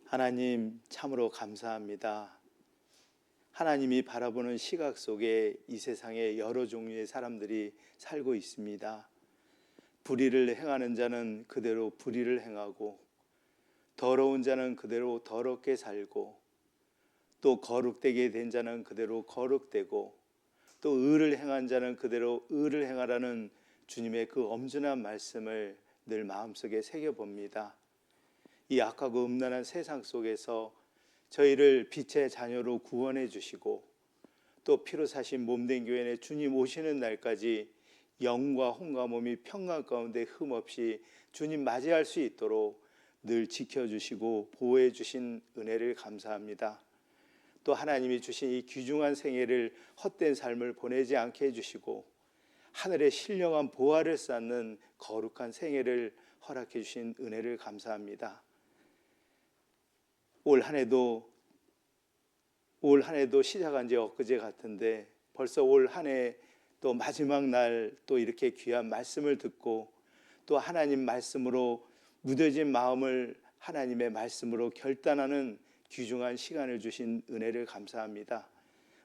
하나님 참으로 감사합니다. 하나님이 바라보는 시각 속에 이 세상에 여러 종류의 사람들이 살고 있습니다. 불의를 행하는 자는 그대로 불의를 행하고, 더러운 자는 그대로 더럽게 살고, 또 거룩되게 된 자는 그대로 거룩되고, 또 의를 행한 자는 그대로 의를 행하라는 주님의 그 엄중한 말씀을 늘 마음속에 새겨봅니다. 이 악하고 음란한 세상 속에서 저희를 빛의 자녀로 구원해 주시고, 또 피로 사신 몸된 교회 주님 오시는 날까지 영과 혼과 몸이 평강 가운데 흠없이 주님 맞이할 수 있도록 늘 지켜주시고 보호해 주신 은혜를 감사합니다. 또 하나님이 주신 이 귀중한 생애를 헛된 삶을 보내지 않게 해주시고, 하늘의 신령한 보화를 쌓는 거룩한 생애를 허락해 주신 은혜를 감사합니다. 올 한 해도 시작한 지 엊그제 같은데 벌써 올 한 해 또 마지막 날 또 이렇게 귀한 말씀을 듣고, 또 하나님 말씀으로 무뎌진 마음을 하나님의 말씀으로 결단하는 귀중한 시간을 주신 은혜를 감사합니다.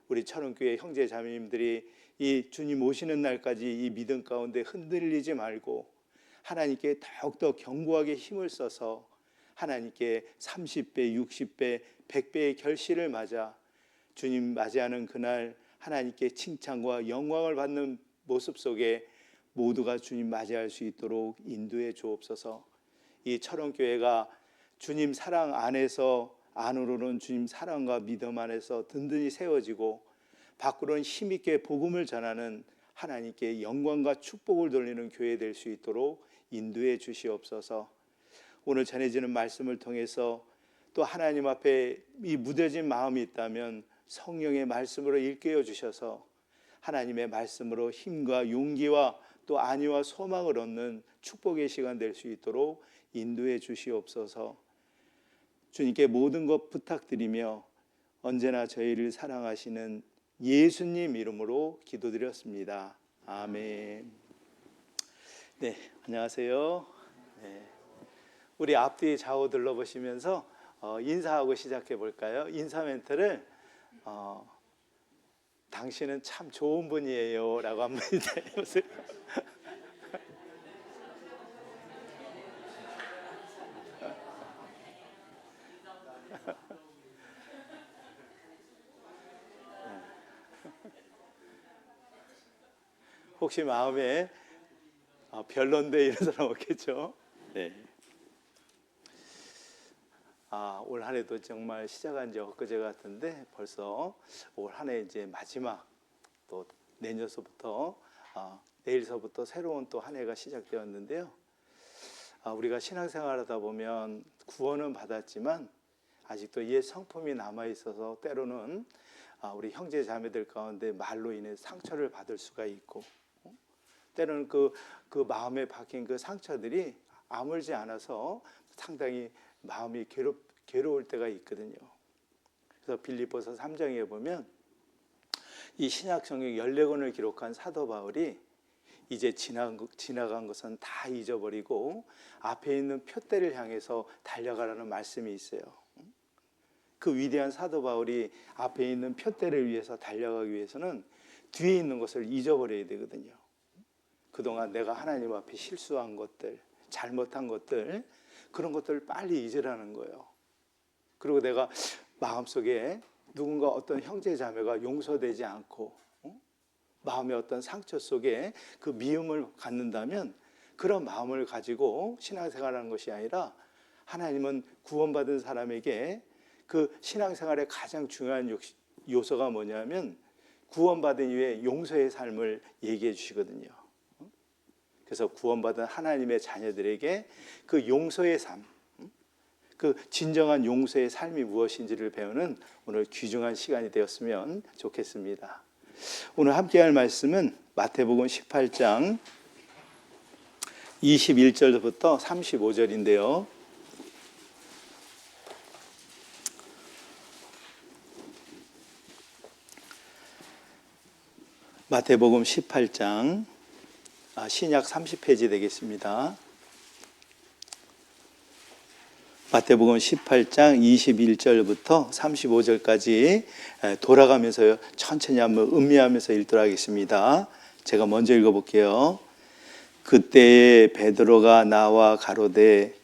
우리 철원교회 형제 자매님들이 이 주님 오시는 날까지 이 믿음 가운데 흔들리지 말고 하나님께 더욱더 견고하게 힘을 써서 하나님께 30배, 60배, 100배의 결실을 맞아 주님 맞이하는 그날 하나님께 칭찬과 영광을 받는 모습 속에 모두가 주님 맞이할 수 있도록 인도해 주옵소서. 이 철원교회가 주님 사랑 안으로는 주님 사랑과 믿음 안에서 든든히 세워지고, 밖으로는 힘있게 복음을 전하는 하나님께 영광과 축복을 돌리는 교회 될 수 있도록 인도해 주시옵소서. 오늘 전해지는 말씀을 통해서 또 하나님 앞에 이 무뎌진 마음이 있다면 성령의 말씀으로 일깨워 주셔서 하나님의 말씀으로 힘과 용기와 또 안위와 소망을 얻는 축복의 시간 될 수 있도록 인도해 주시옵소서. 주님께 모든 것 부탁드리며 언제나 저희를 사랑하시는 예수님 이름으로 기도드렸습니다. 아멘. 네, 안녕하세요. 네. 우리 앞뒤 좌우 둘러보시면서 인사하고 시작해 볼까요? 인사 멘트를 당신은 참 좋은 분이에요 라고 한번 해보세요. 혹시 마음에 별론데 이런 사람 없겠죠? 네. 올 한 해도 정말 시작한 지 엊그제 같은데 벌써 올 한 해 이제 마지막, 또 내년서부터 내일서부터 새로운 또 한 해가 시작되었는데요. 우리가 신앙생활하다 보면 구원은 받았지만 아직도 옛 성품이 남아 있어서 때로는 우리 형제 자매들 가운데 말로 인해 상처를 받을 수가 있고, 때로는 그 마음에 박힌 그 상처들이 아물지 않아서 상당히 마음이 괴로울 때가 있거든요. 그래서 빌립보서 3장에 보면 이 신약 성경 14권을 기록한 사도 바울이 이제 지나간 것은 다 잊어버리고 앞에 있는 표대를 향해서 달려가라는 말씀이 있어요. 그 위대한 사도 바울이 앞에 있는 표대를 위해서 달려가기 위해서는 뒤에 있는 것을 잊어버려야 되거든요. 그동안 내가 하나님 앞에 실수한 것들, 잘못한 것들, 그런 것들을 빨리 잊으라는 거예요. 그리고 내가 마음속에 누군가 어떤 형제 자매가 용서되지 않고 마음의 어떤 상처 속에 그 미움을 갖는다면 그런 마음을 가지고 신앙생활하는 것이 아니라, 하나님은 구원받은 사람에게 그 신앙생활의 가장 중요한 요소가 뭐냐면 구원받은 이후에 용서의 삶을 얘기해 주시거든요. 그래서 구원받은 하나님의 자녀들에게 그 용서의 삶, 그 진정한 용서의 삶이 무엇인지를 배우는 오늘 귀중한 시간이 되었으면 좋겠습니다. 오늘 함께할 말씀은 마태복음 18장 21절부터 35절인데요. 마태복음 18장 신약 30페이지 되겠습니다. 마태복음 18장 21절부터 35절까지 돌아가면서 천천히 한번 음미하면서 읽도록 하겠습니다. 제가 먼저 읽어볼게요. 그때에 베드로가 나와 가로되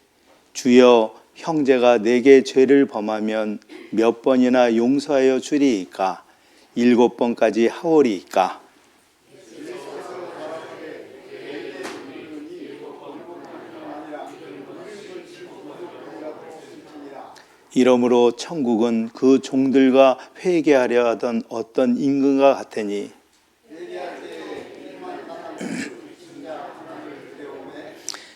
주여 형제가 내게 죄를 범하면 몇 번이나 용서하여 주리이까? 7번까지 하오리이까? 이러므로 천국은 그 종들과 회개하려 하던 어떤 임금과 같으니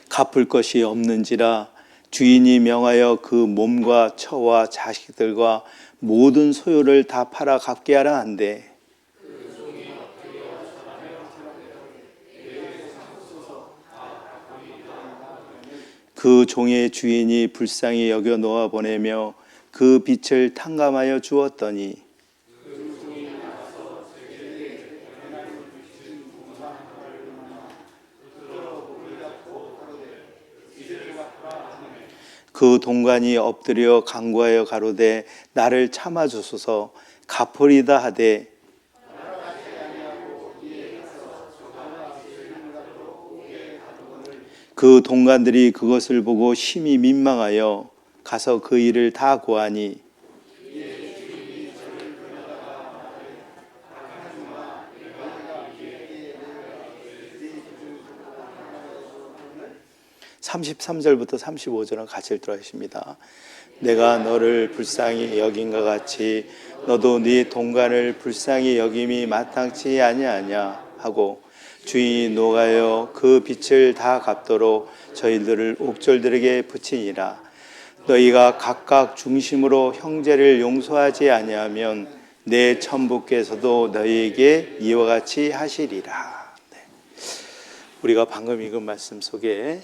갚을 것이 없는지라 주인이 명하여 그 몸과 처와 자식들과 모든 소유를 다 팔아 갚게 하라 한대. 그 종의 주인이 불쌍히 여겨 놓아 보내며 그 빚을 탕감하여 주었더니 그 동관이 엎드려 간구하여 가로되 나를 참아 주소서 갚으리다 하되 그 동관들이 그것을 보고 심히 민망하여 가서 그 일을 다 고하니 (33절부터 35절은 같이 읽도록 하겠습니다. 내가 너를 불쌍히 여긴과 같이 너도 네 동관을 불쌍히 여김이 마땅치 아니하냐 하고 주인이 노하여 그 빚을 다 갚도록 저희들을 옥졸들에게 붙이니라. 너희가 각각 중심으로 형제를 용서하지 아니하면 내 천부께서도 너희에게 이와 같이 하시리라. 네. 우리가 방금 읽은 말씀 속에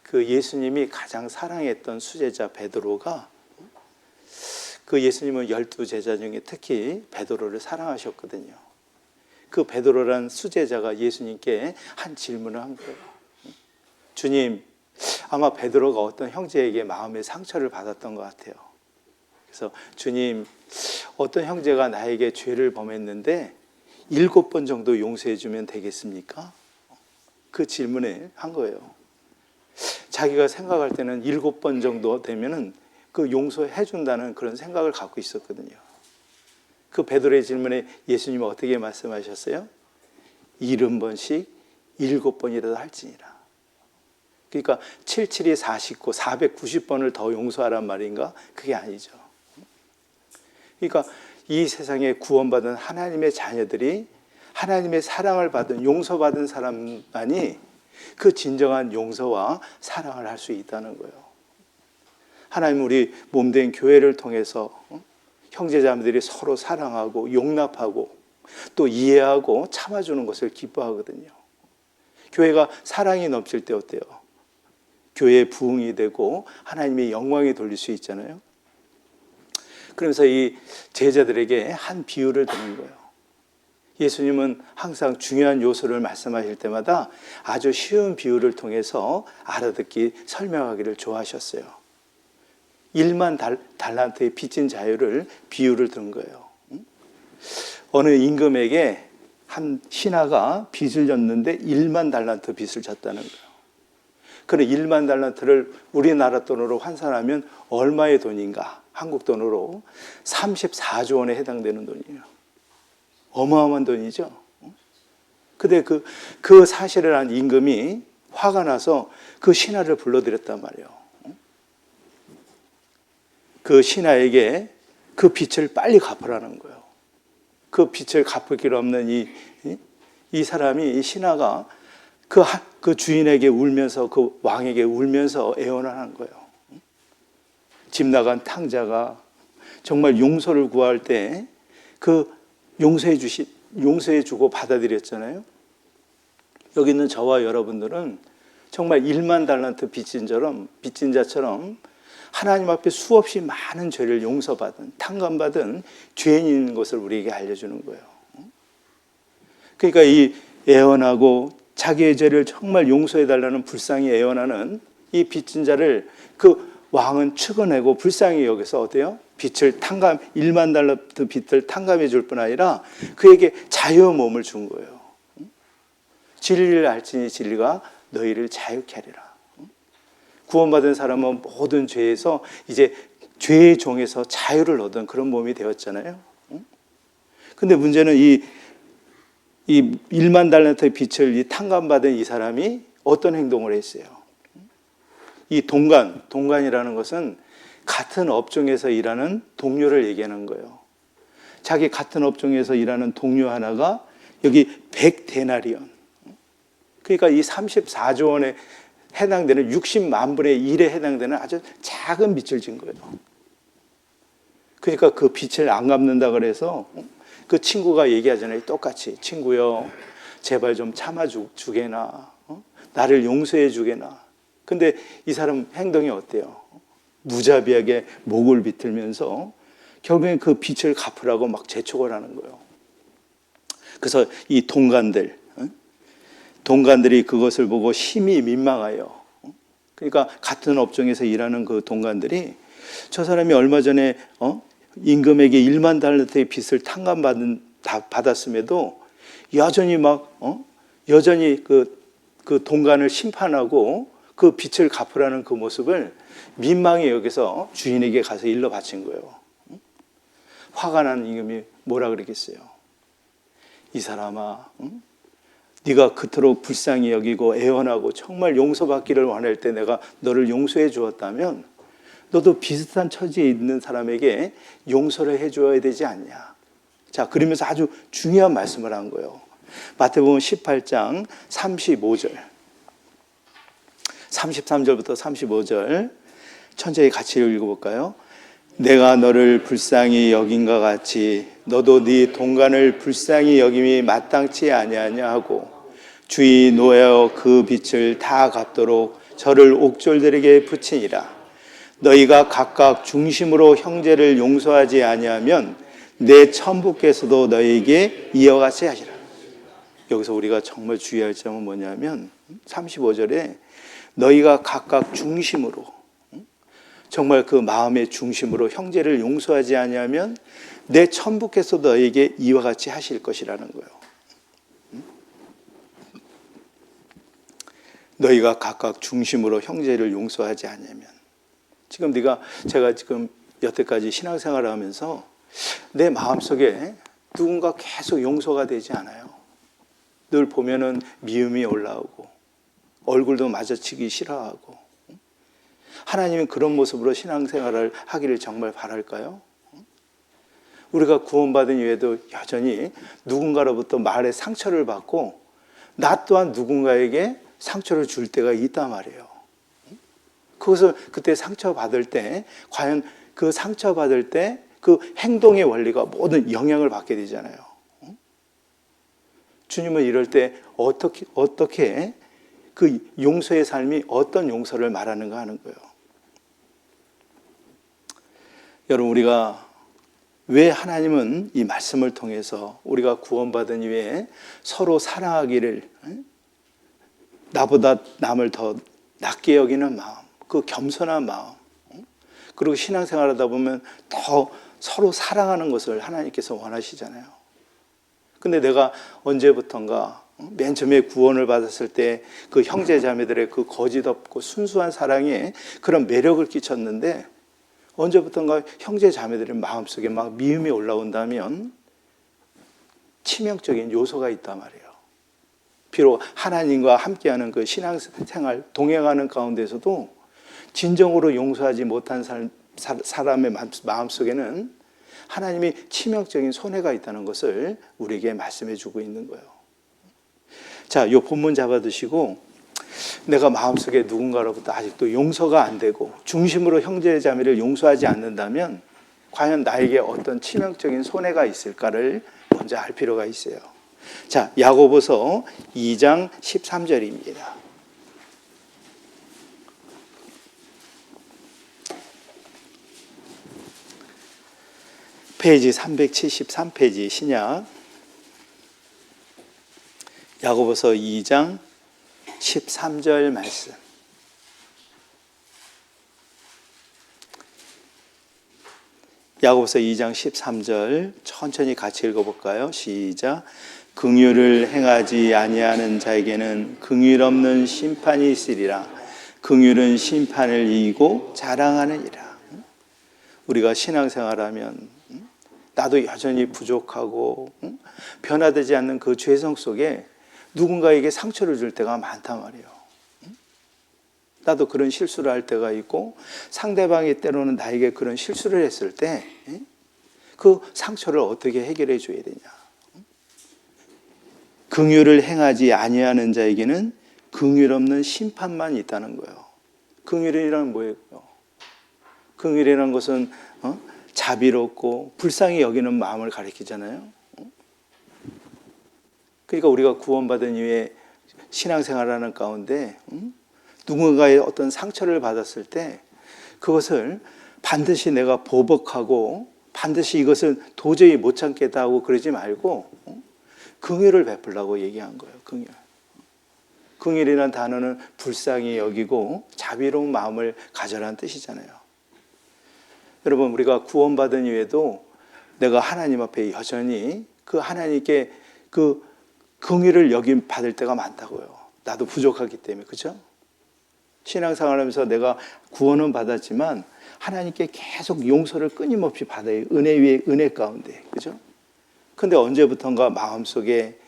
그 예수님이 가장 사랑했던 수제자 베드로가 그 예수님은 12제자 중에 특히 베드로를 사랑하셨거든요. 그 베드로란 수제자가 예수님께 한 질문을 한 거예요. 주님, 아마 베드로가 어떤 형제에게 마음의 상처를 받았던 것 같아요. 그래서 주님, 어떤 형제가 나에게 죄를 범했는데 7번 정도 용서해 주면 되겠습니까? 그 질문을 한 거예요. 자기가 생각할 때는 7번 정도 되면은 그 용서해 준다는 그런 생각을 갖고 있었거든요. 그 베드로의 질문에 예수님은 어떻게 말씀하셨어요? 70번씩 7번이라도 할지니라. 그러니까 77이 49, 490번을 더 용서하란 말인가? 그게 아니죠. 그러니까 이 세상에 구원받은 하나님의 자녀들이 하나님의 사랑을 받은 용서받은 사람만이 그 진정한 용서와 사랑을 할 수 있다는 거예요. 하나님 우리 몸된 교회를 통해서 형제자매들이 서로 사랑하고 용납하고 또 이해하고 참아주는 것을 기뻐하거든요. 교회가 사랑이 넘칠 때 어때요? 교회의 부흥이 되고 하나님의 영광이 돌릴 수 있잖아요. 그러면서 이 제자들에게 한 비유를 드는 거예요. 예수님은 항상 중요한 요소를 말씀하실 때마다 아주 쉬운 비유를 통해서 알아듣기, 설명하기를 좋아하셨어요. 1만 달란트의 빚진 자유를 비유를 든 거예요. 어느 임금에게 한 신하가 빚을 졌는데 1만 달란트 빚을 졌다는 거예요. 그래 1만 달란트를 우리나라 돈으로 환산하면 얼마의 돈인가? 한국 돈으로 34조 원에 해당되는 돈이에요. 어마어마한 돈이죠. 근데 그 사실을 한 임금이 화가 나서 그 신하를 불러들였단 말이에요. 그 신하에게 그 빚을 빨리 갚으라는 거예요. 그 빚을 갚을 길 없는 이 사람이, 이 신하가 그 주인에게 울면서, 그 왕에게 울면서 애원을 하는 거예요. 집 나간 탕자가 정말 용서를 구할 때 그 용서해주고 받아들였잖아요. 여기 있는 저와 여러분들은 정말 1만 달란트 빚진 자처럼 하나님 앞에 수없이 많은 죄를 용서받은, 탕감받은 죄인인 것을 우리에게 알려주는 거예요. 그러니까 이 애원하고 자기의 죄를 정말 용서해달라는 불쌍히 애원하는 이 빚진 자를 그 왕은 측은하고 불쌍히 여기서 어때요? 빛을 탕감 1만 달란트 빛을 탕감해 줄 뿐 아니라 그에게 자유의 몸을 준 거예요. 진리를 알지니 진리가 너희를 자유케 하리라. 구원받은 사람은 모든 죄에서 이제 죄의 종에서 자유를 얻은 그런 몸이 되었잖아요. 근데 문제는 이 1만 달란트의 빛을 이 탕감받은 이 사람이 어떤 행동을 했어요? 이 동관이라는 것은 같은 업종에서 일하는 동료를 얘기하는 거예요. 자기 같은 업종에서 일하는 동료 하나가 여기 100데나리온. 그러니까 이 34조 원에 해당되는 60만 분의 1에 해당되는 아주 작은 빛을 진 거예요. 그러니까 그 빛을 안 갚는다 그래서 그 친구가 얘기하잖아요. 똑같이 친구요, 제발 좀 참아주게나, 나를 용서해 주게나. 근데 이 사람 행동이 어때요? 무자비하게 목을 비틀면서 결국엔 그 빛을 갚으라고 막 재촉을 하는 거예요. 그래서 이 동관들이 그것을 보고 심히 민망하여, 그러니까 같은 업종에서 일하는 그 동관들이 저 사람이 얼마 전에 임금에게 1만 달란트의 빚을 받았음에도 여전히 그 동관을 심판하고 그 빚을 갚으라는 그 모습을 민망히 여기서 주인에게 가서 일러 바친 거예요. 화가 난 임금이 뭐라 그러겠어요? 이 사람아, 네가 그토록 불쌍히 여기고 애원하고 정말 용서받기를 원할 때 내가 너를 용서해 주었다면 너도 비슷한 처지에 있는 사람에게 용서를 해줘야 되지 않냐. 자, 그러면서 아주 중요한 말씀을 한 거예요. 마태복음 18장 35절, 33절부터 35절 천천히 같이 읽어볼까요? 내가 너를 불쌍히 여긴과 같이 너도 네 동관을 불쌍히 여김이 마땅치 아니하냐 하고 주의 노하여 그 빚을 다 갚도록 저를 옥졸들에게 붙이니라. 너희가 각각 중심으로 형제를 용서하지 아니하면 내 천부께서도 너희에게 이와 같이 하시라. 여기서 우리가 정말 주의할 점은 뭐냐면 35절에 너희가 각각 중심으로, 정말 그 마음의 중심으로 형제를 용서하지 아니하면 내 천부께서도 너희에게 이와 같이 하실 것이라는 거예요. 너희가 각각 중심으로 형제를 용서하지 않으면, 제가 지금 여태까지 신앙생활을 하면서 내 마음속에 누군가 계속 용서가 되지 않아요. 늘 보면은 미움이 올라오고 얼굴도 마주치기 싫어하고. 하나님은 그런 모습으로 신앙생활을 하기를 정말 바랄까요? 우리가 구원받은 이후에도 여전히 누군가로부터 말에 상처를 받고 나 또한 누군가에게 상처를 줄 때가 있단 말이에요. 그것을 그때 상처받을 때 과연 그 상처받을 때 그 행동의 원리가 모든 영향을 받게 되잖아요. 주님은 이럴 때 어떻게 그 용서의 삶이 어떤 용서를 말하는가 하는 거예요. 여러분, 우리가 왜 하나님은 이 말씀을 통해서 우리가 구원받은 이후에 서로 사랑하기를, 나보다 남을 더 낮게 여기는 마음, 그 겸손한 마음, 그리고 신앙생활하다 보면 더 서로 사랑하는 것을 하나님께서 원하시잖아요. 근데 내가 언제부턴가 맨 처음에 구원을 받았을 때 그 형제 자매들의 그 거짓 없고 순수한 사랑에 그런 매력을 끼쳤는데 언제부턴가 형제 자매들의 마음속에 막 미움이 올라온다면 치명적인 요소가 있단 말이에요. 비록 하나님과 함께하는 그 신앙생활 동행하는 가운데서도 진정으로 용서하지 못한 사람의 마음속에는 하나님이 치명적인 손해가 있다는 것을 우리에게 말씀해 주고 있는 거예요. 자, 이 본문 잡아두시고 내가 마음속에 누군가로부터 아직도 용서가 안 되고 중심으로 형제 자매를 용서하지 않는다면 과연 나에게 어떤 치명적인 손해가 있을까를 먼저 알 필요가 있어요. 자, 야고보서 2장 13절입니다. 페이지 373페이지 신약 야고보서 2장 13절 말씀. 야고보서 2장 13절 천천히 같이 읽어볼까요? 시작. 긍휼을 행하지 아니하는 자에게는 긍휼 없는 심판이 있으리라. 긍휼은 심판을 이기고 자랑하느니라. 우리가 신앙생활하면 나도 여전히 부족하고 변화되지 않는 그 죄성 속에 누군가에게 상처를 줄 때가 많단 말이에요. 나도 그런 실수를 할 때가 있고 상대방이 때로는 나에게 그런 실수를 했을 때 그 상처를 어떻게 해결해 줘야 되냐. 긍휼을 행하지 아니하는 자에게는 긍휼 없는 심판만 있다는 거예요. 긍휼이란 뭐예요? 긍휼이라는 것은 자비롭고 불쌍히 여기는 마음을 가리키잖아요. 그러니까 우리가 구원받은 이후에 신앙생활하는 가운데 누군가의 어떤 상처를 받았을 때 그것을 반드시 내가 보복하고 반드시 이것을 도저히 못 참겠다 하고 그러지 말고 긍휼을 베풀라고 얘기한 거예요. 긍휼. 긍휼이라는 단어는 불쌍히 여기고 자비로운 마음을 가져라는 뜻이잖아요. 여러분, 우리가 구원받은 이후에도 내가 하나님 앞에 여전히 그 하나님께 그 긍휼을 여김 받을 때가 많다고요. 나도 부족하기 때문에. 그렇죠? 신앙생활하면서 내가 구원은 받았지만 하나님께 계속 용서를 끊임없이 받아요. 은혜 위에 은혜 가운데. 그죠? 근데 언제부턴가 마음속에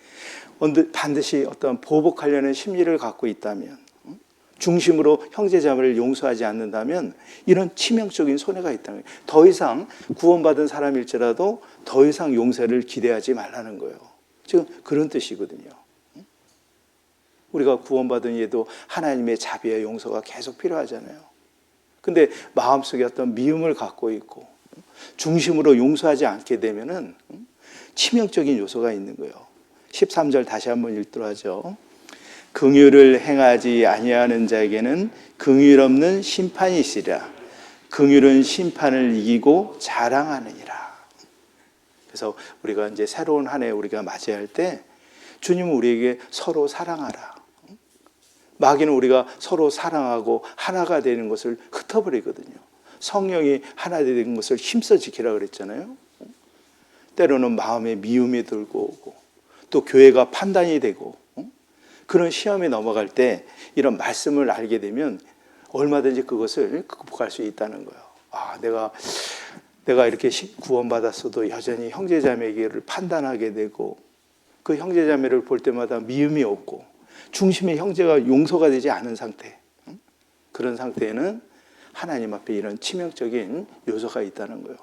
반드시 어떤 보복하려는 심리를 갖고 있다면, 중심으로 형제자매를 용서하지 않는다면 이런 치명적인 손해가 있다는 거예요. 더 이상 구원받은 사람일지라도 더 이상 용서를 기대하지 말라는 거예요. 지금 그런 뜻이거든요. 우리가 구원받은 이에도 하나님의 자비와 용서가 계속 필요하잖아요. 근데 마음속에 어떤 미움을 갖고 있고 중심으로 용서하지 않게 되면은 치명적인 요소가 있는 거예요. 13절 다시 한번 읽도록 하죠. 긍휼을 행하지 아니하는 자에게는 긍휼 없는 심판이 있으리라. 긍휼은 심판을 이기고 자랑하느니라. 그래서 우리가 이제 새로운 한 해 우리가 맞이할 때 주님은 우리에게 서로 사랑하라. 마귀는 우리가 서로 사랑하고 하나가 되는 것을 흩어버리거든요. 성령이 하나 되는 것을 힘써 지키라 그랬잖아요. 때로는 마음에 미움이 들고 오고 또 교회가 판단이 되고 그런 시험에 넘어갈 때 이런 말씀을 알게 되면 얼마든지 그것을 극복할 수 있다는 거예요. 아, 내가 이렇게 구원받았어도 여전히 형제자매에게를 판단하게 되고 그 형제자매를 볼 때마다 미움이 없고 중심의 형제가 용서가 되지 않은 상태, 그런 상태에는 하나님 앞에 이런 치명적인 요소가 있다는 거예요.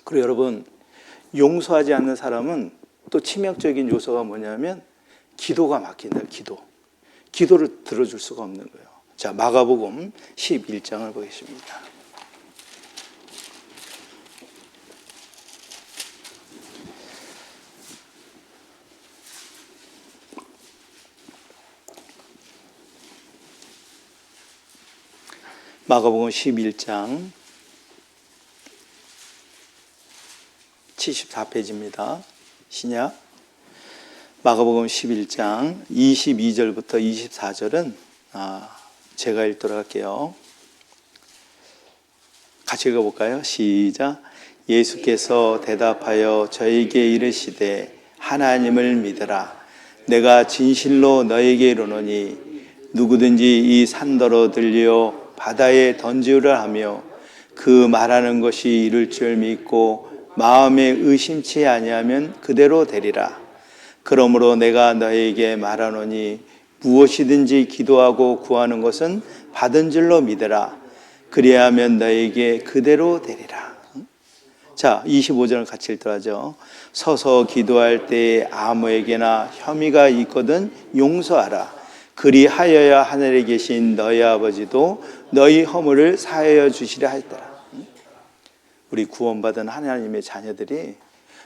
그리고 여러분, 용서하지 않는 사람은 또 치명적인 요소가 뭐냐면 기도가 막힌다. 기도를 들어줄 수가 없는 거예요. 자, 마가복음 11장을 보겠습니다. 마가복음 11장 74페이지입니다. 신약 마가복음 11장 22절부터 24절은 제가 읽도록 할게요. 같이 읽어볼까요? 시작. 예수께서 대답하여 저에게 이르시되 하나님을 믿으라. 내가 진실로 너에게 이르노니 누구든지 이 산더러 들려 바다에 던지우라 하며 그 말하는 것이 이룰 줄 믿고 마음에 의심치 아니하면 그대로 되리라. 그러므로 내가 너에게 말하노니 무엇이든지 기도하고 구하는 것은 받은 줄로 믿으라. 그리하면 너에게 그대로 되리라. 자, 25절을 같이 읽도록 하죠. 서서 기도할 때에 아무에게나 혐의가 있거든 용서하라. 그리하여야 하늘에 계신 너희 아버지도 너희 허물을 사하여 주시려 하였더라. 우리 구원받은 하나님의 자녀들이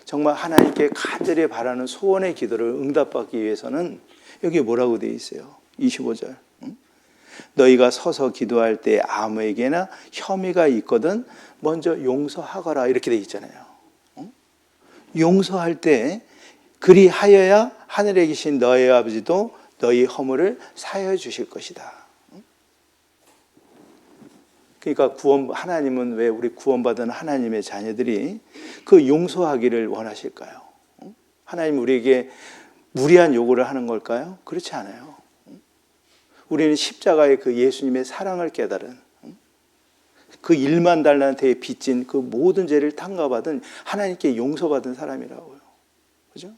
정말 하나님께 간절히 바라는 소원의 기도를 응답받기 위해서는 여기 뭐라고 되어 있어요? 25절. 너희가 서서 기도할 때 아무에게나 혐의가 있거든 먼저 용서하거라 이렇게 되어 있잖아요. 용서할 때 그리하여야 하늘에 계신 너희 아버지도 너희 허물을 사하여 주실 것이다. 그러니까 하나님은 왜 우리 구원받은 하나님의 자녀들이 그 용서하기를 원하실까요? 하나님 우리에게 무리한 요구를 하는 걸까요? 그렇지 않아요. 우리는 십자가의 그 예수님의 사랑을 깨달은 그 1만 달란트에 빚진 그 모든 죄를 탕감받은 하나님께 용서받은 사람이라고요. 그죠?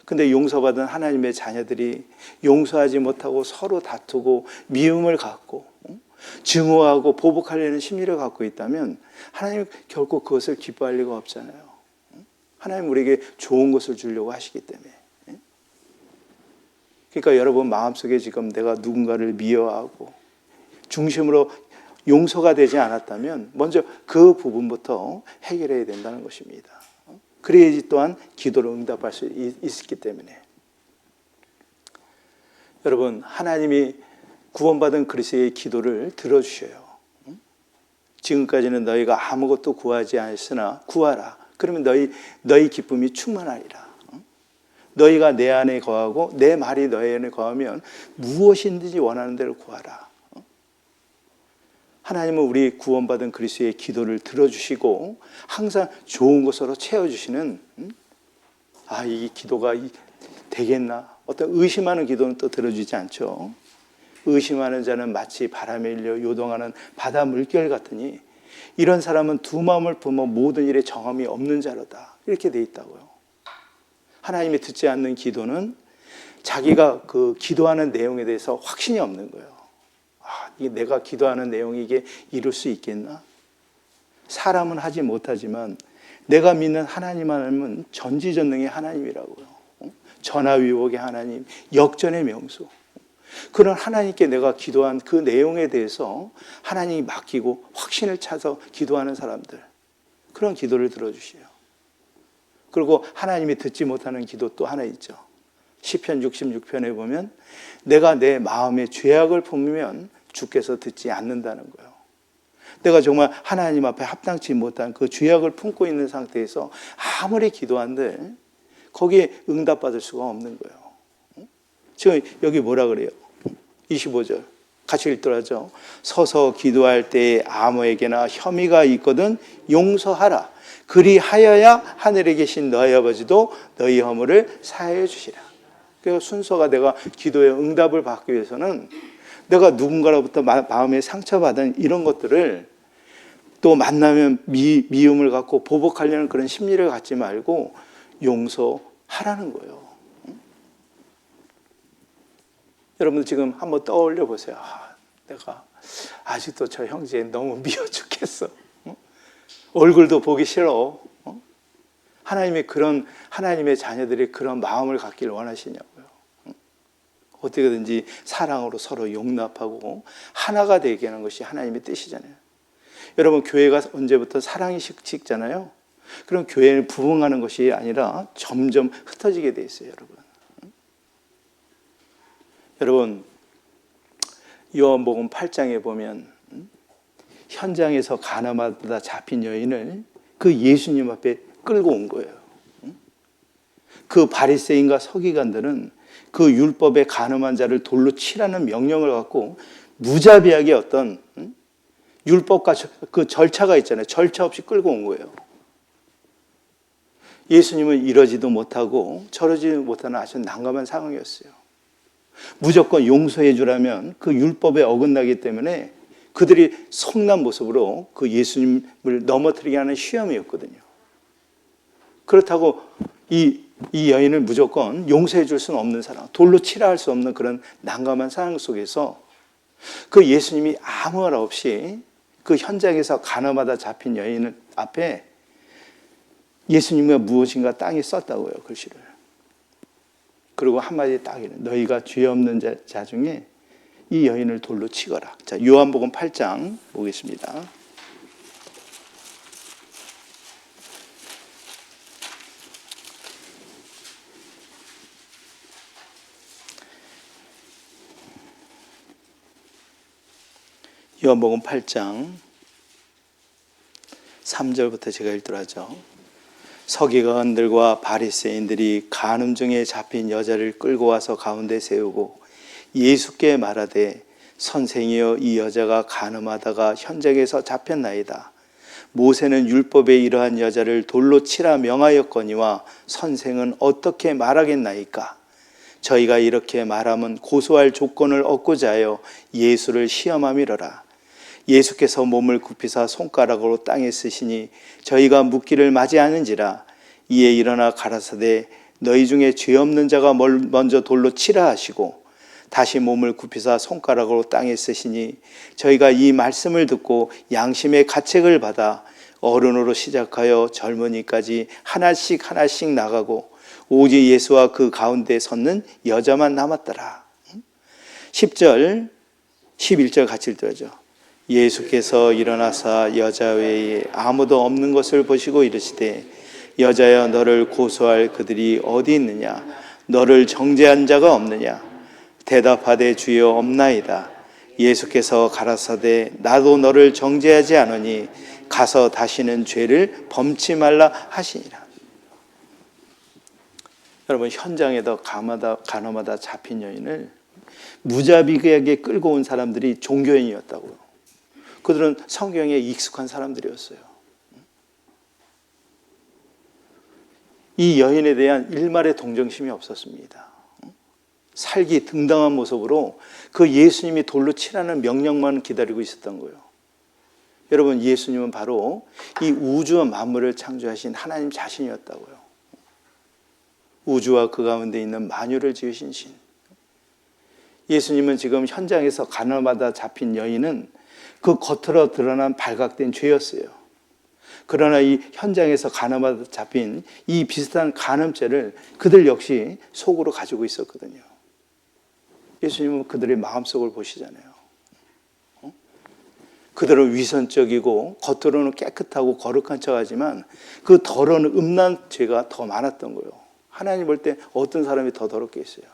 근데 용서받은 하나님의 자녀들이 용서하지 못하고 서로 다투고 미움을 갖고 증오하고 보복하려는 심리를 갖고 있다면 하나님 결코 그것을 기뻐할 리가 없잖아요. 하나님 우리에게 좋은 것을 주려고 하시기 때문에. 그러니까 여러분 마음속에 지금 내가 누군가를 미워하고 중심으로 용서가 되지 않았다면 먼저 그 부분부터 해결해야 된다는 것입니다. 그래야지 또한 기도를 응답할 수 있기 때문에. 여러분 하나님이 구원받은 그리스도의 기도를 들어주셔요. 지금까지는 너희가 아무것도 구하지 않았으나 구하라. 그러면 너희 기쁨이 충만하리라. 너희가 내 안에 거하고 내 말이 너희 안에 거하면 무엇이든지 원하는 대로 구하라. 하나님은 우리 구원받은 그리스도의 기도를 들어주시고 항상 좋은 것으로 채워주시는 이 기도가 되겠나? 어떤 의심하는 기도는 또 들어주지 않죠. 의심하는 자는 마치 바람에 일려 요동하는 바다 물결 같으니 이런 사람은 두 마음을 품어 모든 일에 정함이 없는 자로다. 이렇게 돼 있다고요. 하나님이 듣지 않는 기도는 자기가 그 기도하는 내용에 대해서 확신이 없는 거예요. 이게 내가 기도하는 내용이 이게 이룰 수 있겠나? 사람은 하지 못하지만 내가 믿는 하나님은 전지전능의 하나님이라고요. 전화위복의 하나님, 역전의 명수. 그런 하나님께 내가 기도한 그 내용에 대해서 하나님이 맡기고 확신을 차서 기도하는 사람들, 그런 기도를 들어주셔요. 그리고 하나님이 듣지 못하는 기도 또 하나 있죠. 시편 66편에 보면 내가 내 마음에 죄악을 품으면 주께서 듣지 않는다는 거예요. 내가 정말 하나님 앞에 합당치 못한 그 죄악을 품고 있는 상태에서 아무리 기도한들 거기에 응답받을 수가 없는 거예요. 지금 여기 뭐라 그래요? 25절 같이 읽더라죠. 서서 기도할 때에 아무에게나 혐의가 있거든 용서하라. 그리하여야 하늘에 계신 너희 아버지도 너희 허물을 사하여 주시라. 그래서 순서가 내가 기도의 응답을 받기 위해서는 내가 누군가로부터 마음에 상처받은 이런 것들을 또 만나면 미움을 갖고 보복하려는 그런 심리를 갖지 말고 용서하라는 거예요. 여러분 지금 한번 떠올려 보세요. 내가 아직도 저 형제 너무 미워 죽겠어. 얼굴도 보기 싫어. 하나님이 그런 하나님의 자녀들이 그런 마음을 갖기를 원하시냐고요. 어떻게든지 사랑으로 서로 용납하고 하나가 되게 하는 것이 하나님의 뜻이잖아요. 여러분 교회가 언제부터 사랑이 식잖아요. 그럼 교회를 부흥하는 것이 아니라 점점 흩어지게 돼 있어요, 여러분. 여러분 요한복음 8장에 보면 현장에서 가늠하다 잡힌 여인을 그 예수님 앞에 끌고 온 거예요. 그 바리새인과 서기관들은 그 율법에 가늠한 자를 돌로 치라는 명령을 갖고 무자비하게 어떤 율법과 그 절차가 있잖아요. 절차 없이 끌고 온 거예요. 예수님은 이러지도 못하고 저러지도 못하는 아주 난감한 상황이었어요. 무조건 용서해 주라면 그 율법에 어긋나기 때문에 그들이 성난 모습으로 그 예수님을 넘어뜨리게 하는 시험이었거든요. 그렇다고 이 여인을 무조건 용서해 줄 수는 없는 상황, 돌로 치라 할 수 없는 그런 난감한 상황 속에서 그 예수님이 아무 말 없이 그 현장에서 가늠하다 잡힌 여인 앞에 예수님과 무엇인가 땅에 썼다고요, 글씨를. 그리고 한마디 딱 이래. 너희가 죄 없는 자 중에 이 여인을 돌로 치거라. 자, 요한복음 8장 보겠습니다. 요한복음 8장 3절부터 제가 읽도록 하죠. 서기관들과 바리새인들이 간음 중에 잡힌 여자를 끌고 와서 가운데 세우고 예수께 말하되 선생이여, 이 여자가 간음하다가 현장에서 잡혔나이다. 모세는 율법에 이러한 여자를 돌로 치라 명하였거니와 선생은 어떻게 말하겠나이까? 저희가 이렇게 말하면 고소할 조건을 얻고자 하여 예수를 시험함이러라. 예수께서 몸을 굽히사 손가락으로 땅에 쓰시니 저희가 묻기를 맞이하는지라. 이에 일어나 가라사대 너희 중에 죄 없는 자가 먼저 돌로 치라 하시고, 다시 몸을 굽히사 손가락으로 땅에 쓰시니 저희가 이 말씀을 듣고 양심의 가책을 받아 어른으로 시작하여 젊은이까지 하나씩 하나씩 나가고 오직 예수와 그 가운데 섰는 여자만 남았더라. 10절 11절 같이 읽어줘. 예수께서 일어나사 여자 외에 아무도 없는 것을 보시고 이르시되 여자여, 너를 고소할 그들이 어디 있느냐? 너를 정죄한 자가 없느냐? 대답하되 주여 없나이다. 예수께서 가라사대 나도 너를 정죄하지 않으니 가서 다시는 죄를 범치 말라 하시니라. 여러분, 현장에서 간음하다 잡힌 여인을 무자비하게 끌고 온 사람들이 종교인이었다고요. 그들은 성경에 익숙한 사람들이었어요. 이 여인에 대한 일말의 동정심이 없었습니다. 살기 등당한 모습으로 그 예수님이 돌로 치라는 명령만 기다리고 있었던 거예요. 여러분, 예수님은 바로 이 우주와 만물을 창조하신 하나님 자신이었다고요. 우주와 그 가운데 있는 만유를 지으신 신. 예수님은 지금 현장에서 간음하다 잡힌 여인은 그 겉으로 드러난 발각된 죄였어요. 그러나 이 현장에서 간음하다 잡힌 이 비슷한 간음죄를 그들 역시 속으로 가지고 있었거든요. 예수님은 그들의 마음속을 보시잖아요. 그들은 위선적이고 겉으로는 깨끗하고 거룩한 척하지만 그 더러운 음란 죄가 더 많았던 거예요. 하나님 볼 때 어떤 사람이 더 더럽게 있어요.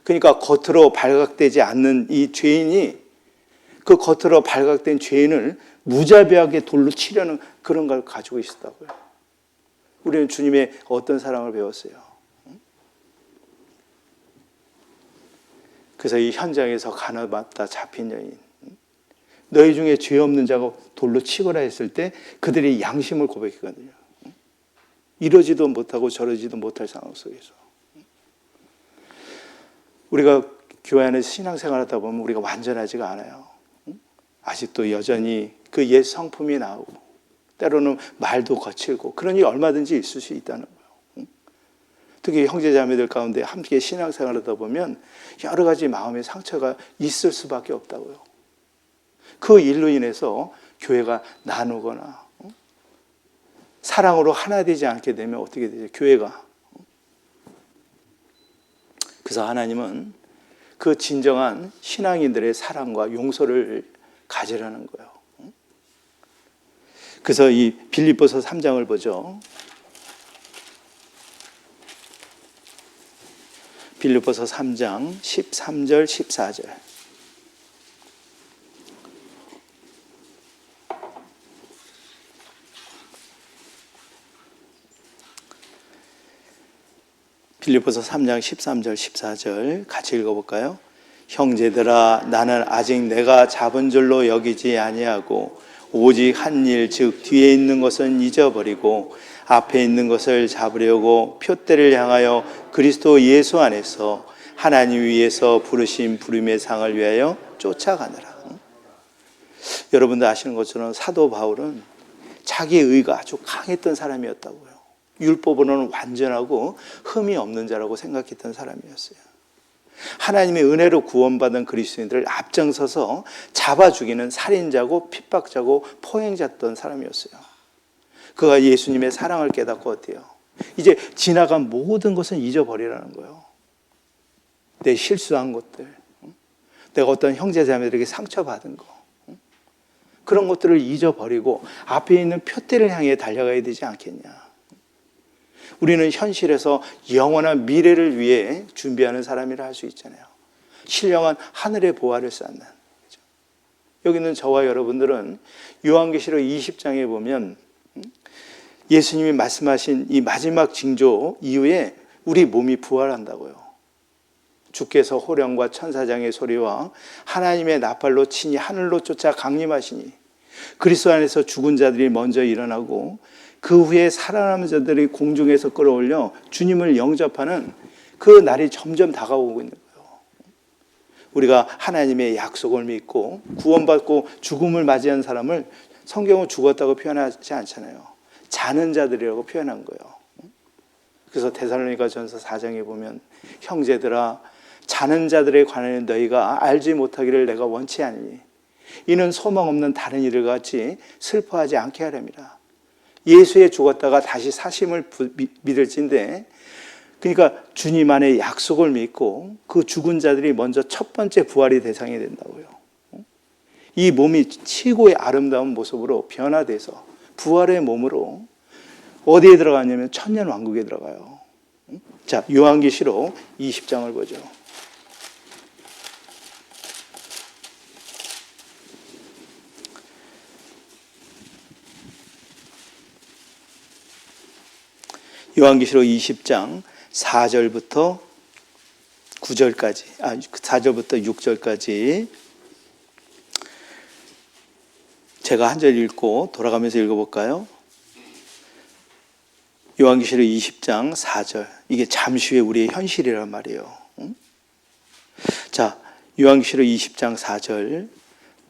그러니까 겉으로 발각되지 않는 이 죄인이 그 겉으로 발각된 죄인을 무자비하게 돌로 치려는 그런 걸 가지고 있었다고요. 우리는 주님의 어떤 사랑을 배웠어요. 그래서 이 현장에서 간음받다 잡힌 여인, 너희 중에 죄 없는 자가 돌로 치거라 했을 때 그들이 양심을 고백했거든요. 이러지도 못하고 저러지도 못할 상황 속에서 우리가 교회 안에서 신앙생활하다 보면 우리가 완전하지가 않아요. 아직도 여전히 그 옛 성품이 나오고 때로는 말도 거칠고 그런 일이 얼마든지 있을 수 있다는 거예요. 특히 형제자매들 가운데 함께 신앙생활하다 보면 여러 가지 마음의 상처가 있을 수밖에 없다고요. 그 일로 인해서 교회가 나누거나 사랑으로 하나 되지 않게 되면 어떻게 되죠? 교회가. 그래서 하나님은 그 진정한 신앙인들의 사랑과 용서를 가지라는 거예요. 그래서 이 빌립보서 3장을 보죠. 빌립보서 3장 13절 14절. 빌립보서 3장 13절 14절 같이 읽어볼까요? 형제들아, 나는 아직 내가 잡은 줄로 여기지 아니하고 오직 한 일, 즉 뒤에 있는 것은 잊어버리고 앞에 있는 것을 잡으려고 표대를 향하여 그리스도 예수 안에서 하나님 위에서 부르신 부름의 상을 위하여 쫓아가느라. 여러분들 아시는 것처럼 사도 바울은 자기의 의가 아주 강했던 사람이었다고요. 율법으로는 완전하고 흠이 없는 자라고 생각했던 사람이었어요. 하나님의 은혜로 구원받은 그리스도인들을 앞장서서 잡아 죽이는 살인자고 핍박자고 포행자였던 사람이었어요. 그가 예수님의 사랑을 깨닫고 어때요? 이제 지나간 모든 것은 잊어버리라는 거예요. 내 실수한 것들, 내가 어떤 형제자매들에게 상처받은 거, 그런 것들을 잊어버리고 앞에 있는 표대를 향해 달려가야 되지 않겠냐. 우리는 현실에서 영원한 미래를 위해 준비하는 사람이라 할 수 있잖아요. 신령한 하늘의 보화를 쌓는. 여기 있는 저와 여러분들은 요한계시록 20장에 보면 예수님이 말씀하신 이 마지막 징조 이후에 우리 몸이 부활한다고요. 주께서 호령과 천사장의 소리와 하나님의 나팔로 친히 하늘로 쫓아 강림하시니 그리스도 안에서 죽은 자들이 먼저 일어나고 그 후에 살아남은 자들이 공중에서 끌어올려 주님을 영접하는 그 날이 점점 다가오고 있는 거예요. 우리가 하나님의 약속을 믿고 구원받고 죽음을 맞이한 사람을 성경은 죽었다고 표현하지 않잖아요. 자는 자들이라고 표현한 거예요. 그래서 데살로니가전서 4장에 보면 형제들아 자는 자들에 관하여 너희가 알지 못하기를 내가 원치 아니니 이는 소망 없는 다른 일을 같이 슬퍼하지 않게 하렵니다. 예수에 죽었다가 다시 사심을 믿을진데, 그러니까 주님 안에 약속을 믿고 그 죽은 자들이 먼저 첫 번째 부활의 대상이 된다고요. 이 몸이 최고의 아름다운 모습으로 변화돼서 부활의 몸으로 어디에 들어가냐면 천년 왕국에 들어가요. 자, 요한계시록 20장을 보죠. 요한계시록 20장 4절부터 9절까지, 4절부터 6절까지 제가 한 절 읽고 돌아가면서 읽어볼까요? 요한계시록 20장 4절, 이게 잠시 후에 우리의 현실이란 말이에요. 자, 요한계시록 20장 4절,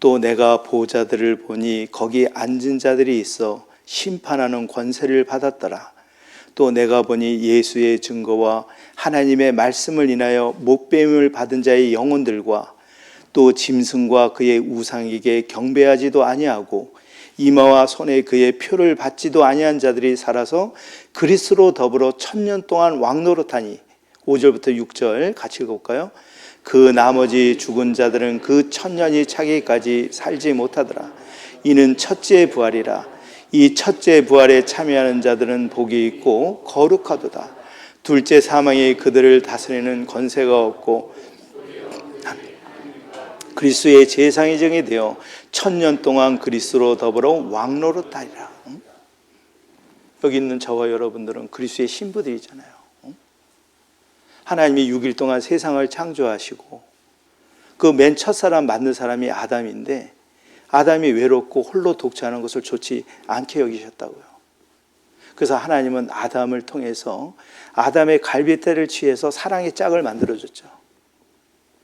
또 내가 보좌들을 보니 거기 앉은 자들이 있어 심판하는 권세를 받았더라. 또 내가 보니 예수의 증거와 하나님의 말씀을 인하여 목배임을 받은 자의 영혼들과 또 짐승과 그의 우상에게 경배하지도 아니하고 이마와 손에 그의 표를 받지도 아니한 자들이 살아서 그리스도로 더불어 1000년 동안 왕노릇하니. 5절부터 6절 같이 읽어볼까요? 그 나머지 죽은 자들은 그 1000년이 차기까지 살지 못하더라. 이는 첫째 부활이라. 이 첫째 부활에 참여하는 자들은 복이 있고 거룩하도다. 둘째 사망이 그들을 다스리는 권세가 없고 그리스도의 제사장이 되어 1000년 동안 그리스도로 더불어 왕노릇하리라. 여기 있는 저와 여러분들은 그리스도의 신부들이잖아요. 하나님이 6일 동안 세상을 창조하시고 그 맨 첫사람 만든 사람이 아담인데, 아담이 외롭고 홀로 독처하는 것을 좋지 않게 여기셨다고요. 그래서 하나님은 아담을 통해서 아담의 갈빗대를 취해서 사랑의 짝을 만들어줬죠.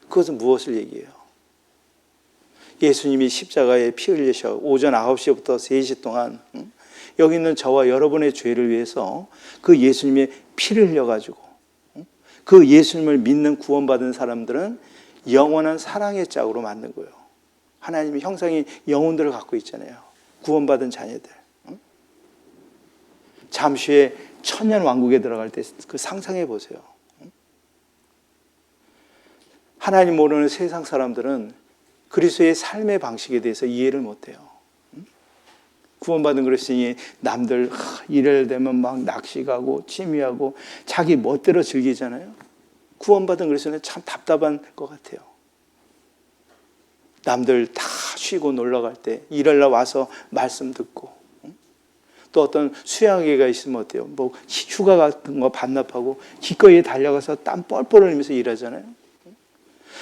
그것은 무엇을 얘기해요? 예수님이 십자가에 피 흘리셔 오전 9시부터 3시 동안 여기 있는 저와 여러분의 죄를 위해서 그 예수님의 피를 흘려가지고 그 예수님을 믿는 구원받은 사람들은 영원한 사랑의 짝으로 만든 거예요. 하나님의 형상이 영혼들을 갖고 있잖아요. 구원받은 자녀들. 잠시 후에 천년 왕국에 들어갈 때 그 상상해 보세요. 하나님 모르는 세상 사람들은 그리스도의 삶의 방식에 대해서 이해를 못해요. 구원받은 그리스도인이 남들 일요일 되면 막 낚시 가고 취미하고 자기 멋대로 즐기잖아요. 구원받은 그리스도인은 참 답답한 것 같아요. 남들 다 쉬고 놀러 갈 때 일요일 날 와서 말씀 듣고, 또 어떤 수양회가 있으면 어때요? 뭐 휴가 같은 거 반납하고 기꺼이 달려가서 땀 뻘뻘 흘리면서 일하잖아요.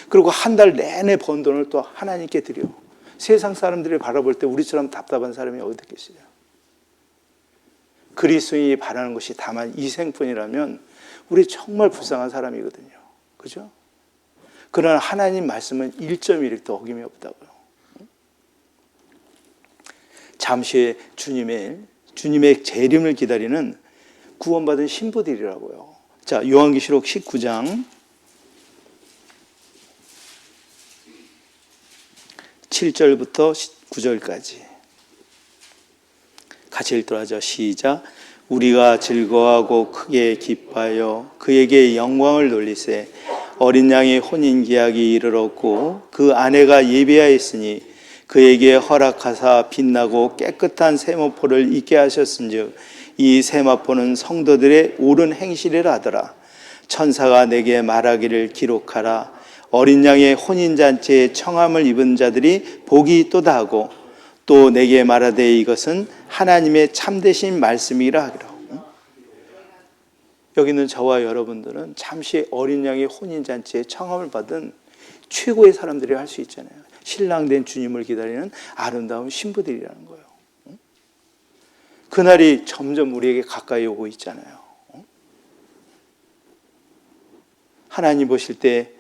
그리고 한 달 내내 번 돈을 또 하나님께 드려. 세상 사람들이 바라볼 때 우리처럼 답답한 사람이 어디 있겠어요? 그리스도인이 바라는 것이 다만 이 생뿐이라면 우리 정말 불쌍한 사람이거든요. 그죠? 그러나 하나님 말씀은 1.1도 어김이 없다고요. 잠시 후에 주님의 재림을 기다리는 구원받은 신부들이라고요. 자, 요한계시록 19장 7절부터 9절까지 같이 읽도록 하죠. 시작. 우리가 즐거워하고 크게 기뻐하여 그에게 영광을 돌리세. 어린 양의 혼인계약이 이르렀고 그 아내가 예비하였으니 그에게 허락하사 빛나고 깨끗한 세마포를 입게 하셨은즉 이 세마포는 성도들의 옳은 행실이라 하더라. 천사가 내게 말하기를 기록하라. 어린 양의 혼인잔치에 청함을 입은 자들이 복이 있도다 하고, 또 내게 말하되 이것은 하나님의 참되신 말씀이라 하기로. 여기 있는 저와 여러분들은 잠시 어린 양의 혼인잔치에 청함을 받은 최고의 사람들이 할 수 있잖아요. 신랑된 주님을 기다리는 아름다운 신부들이라는 거예요. 그날이 점점 우리에게 가까이 오고 있잖아요. 하나님 보실 때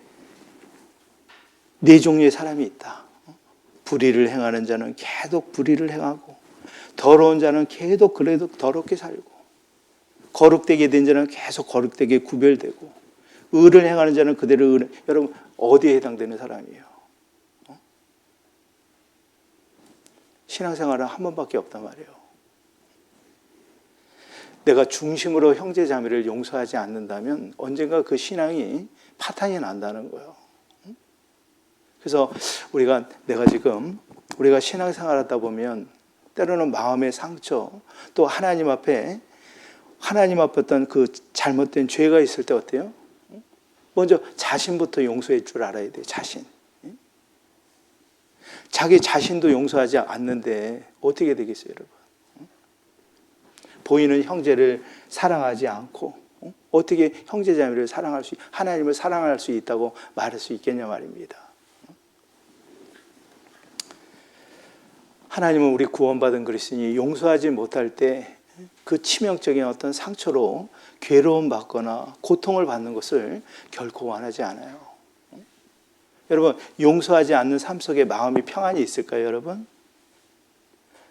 네 종류의 사람이 있다. 불의를 행하는 자는 계속 불의를 행하고, 더러운 자는 계속 그래도 더럽게 살고, 거룩되게 된 자는 계속 거룩되게 구별되고, 의를 행하는 자는 그대로 의를. 여러분 어디에 해당되는 사람이에요? 신앙생활은 한 번밖에 없단 말이에요. 내가 중심으로 형제 자매를 용서하지 않는다면 언젠가 그 신앙이 파탄이 난다는 거예요. 그래서 우리가 신앙생활하다 보면 때로는 마음의 상처, 또 하나님 앞에 어떤 그 잘못된 죄가 있을 때 어때요? 먼저 자신부터 용서할 줄 알아야 돼요. 자기 자신도 용서하지 않는데 어떻게 되겠어요, 여러분? 보이는 형제를 사랑하지 않고 어떻게 형제자매를 하나님을 사랑할 수 있다고 말할 수 있겠냐 말입니다. 하나님은 우리 구원받은 그리스도인이 용서하지 못할 때 그 치명적인 어떤 상처로 괴로움받거나 고통을 받는 것을 결코 원하지 않아요. 여러분, 용서하지 않는 삶 속에 마음이 평안이 있을까요, 여러분?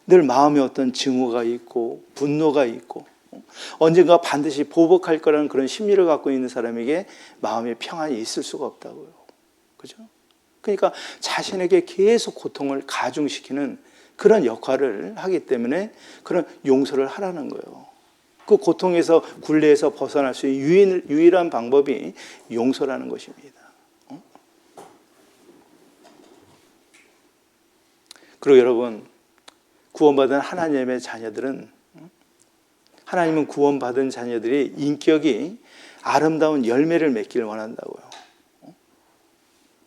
늘 마음에 어떤 증오가 있고 분노가 있고 언젠가 반드시 보복할 거라는 그런 심리를 갖고 있는 사람에게 마음의 평안이 있을 수가 없다고요. 그죠? 그러니까 자신에게 계속 고통을 가중시키는 그런 역할을 하기 때문에 그런 용서를 하라는 거예요. 그 고통에서 굴레에서 벗어날 수 있는 유일한 방법이 용서라는 것입니다. 그리고 여러분, 구원받은 하나님의 자녀들은, 하나님은 구원받은 자녀들이 인격이 아름다운 열매를 맺기를 원한다고요.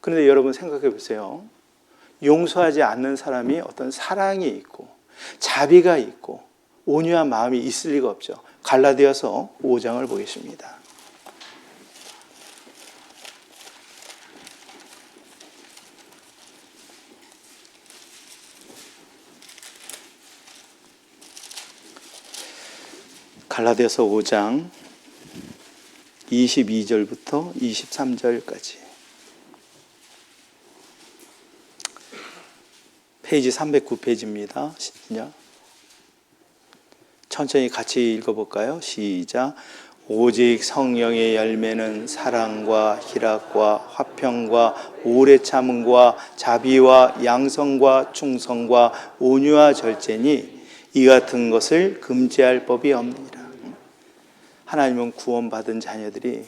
그런데 여러분 생각해 보세요. 용서하지 않는 사람이 어떤 사랑이 있고 자비가 있고 온유한 마음이 있을 리가 없죠. 갈라디아서 5장을 보겠습니다. 갈라디아서 5장 22절부터 23절까지. 페이지 309페이지입니다. 천천히 같이 읽어볼까요? 시작. 오직 성령의 열매는 사랑과 희락과 화평과 오래 참음과 자비와 양성과 충성과 온유와 절제니 이 같은 것을 금지할 법이 없느니라. 하나님은 구원받은 자녀들이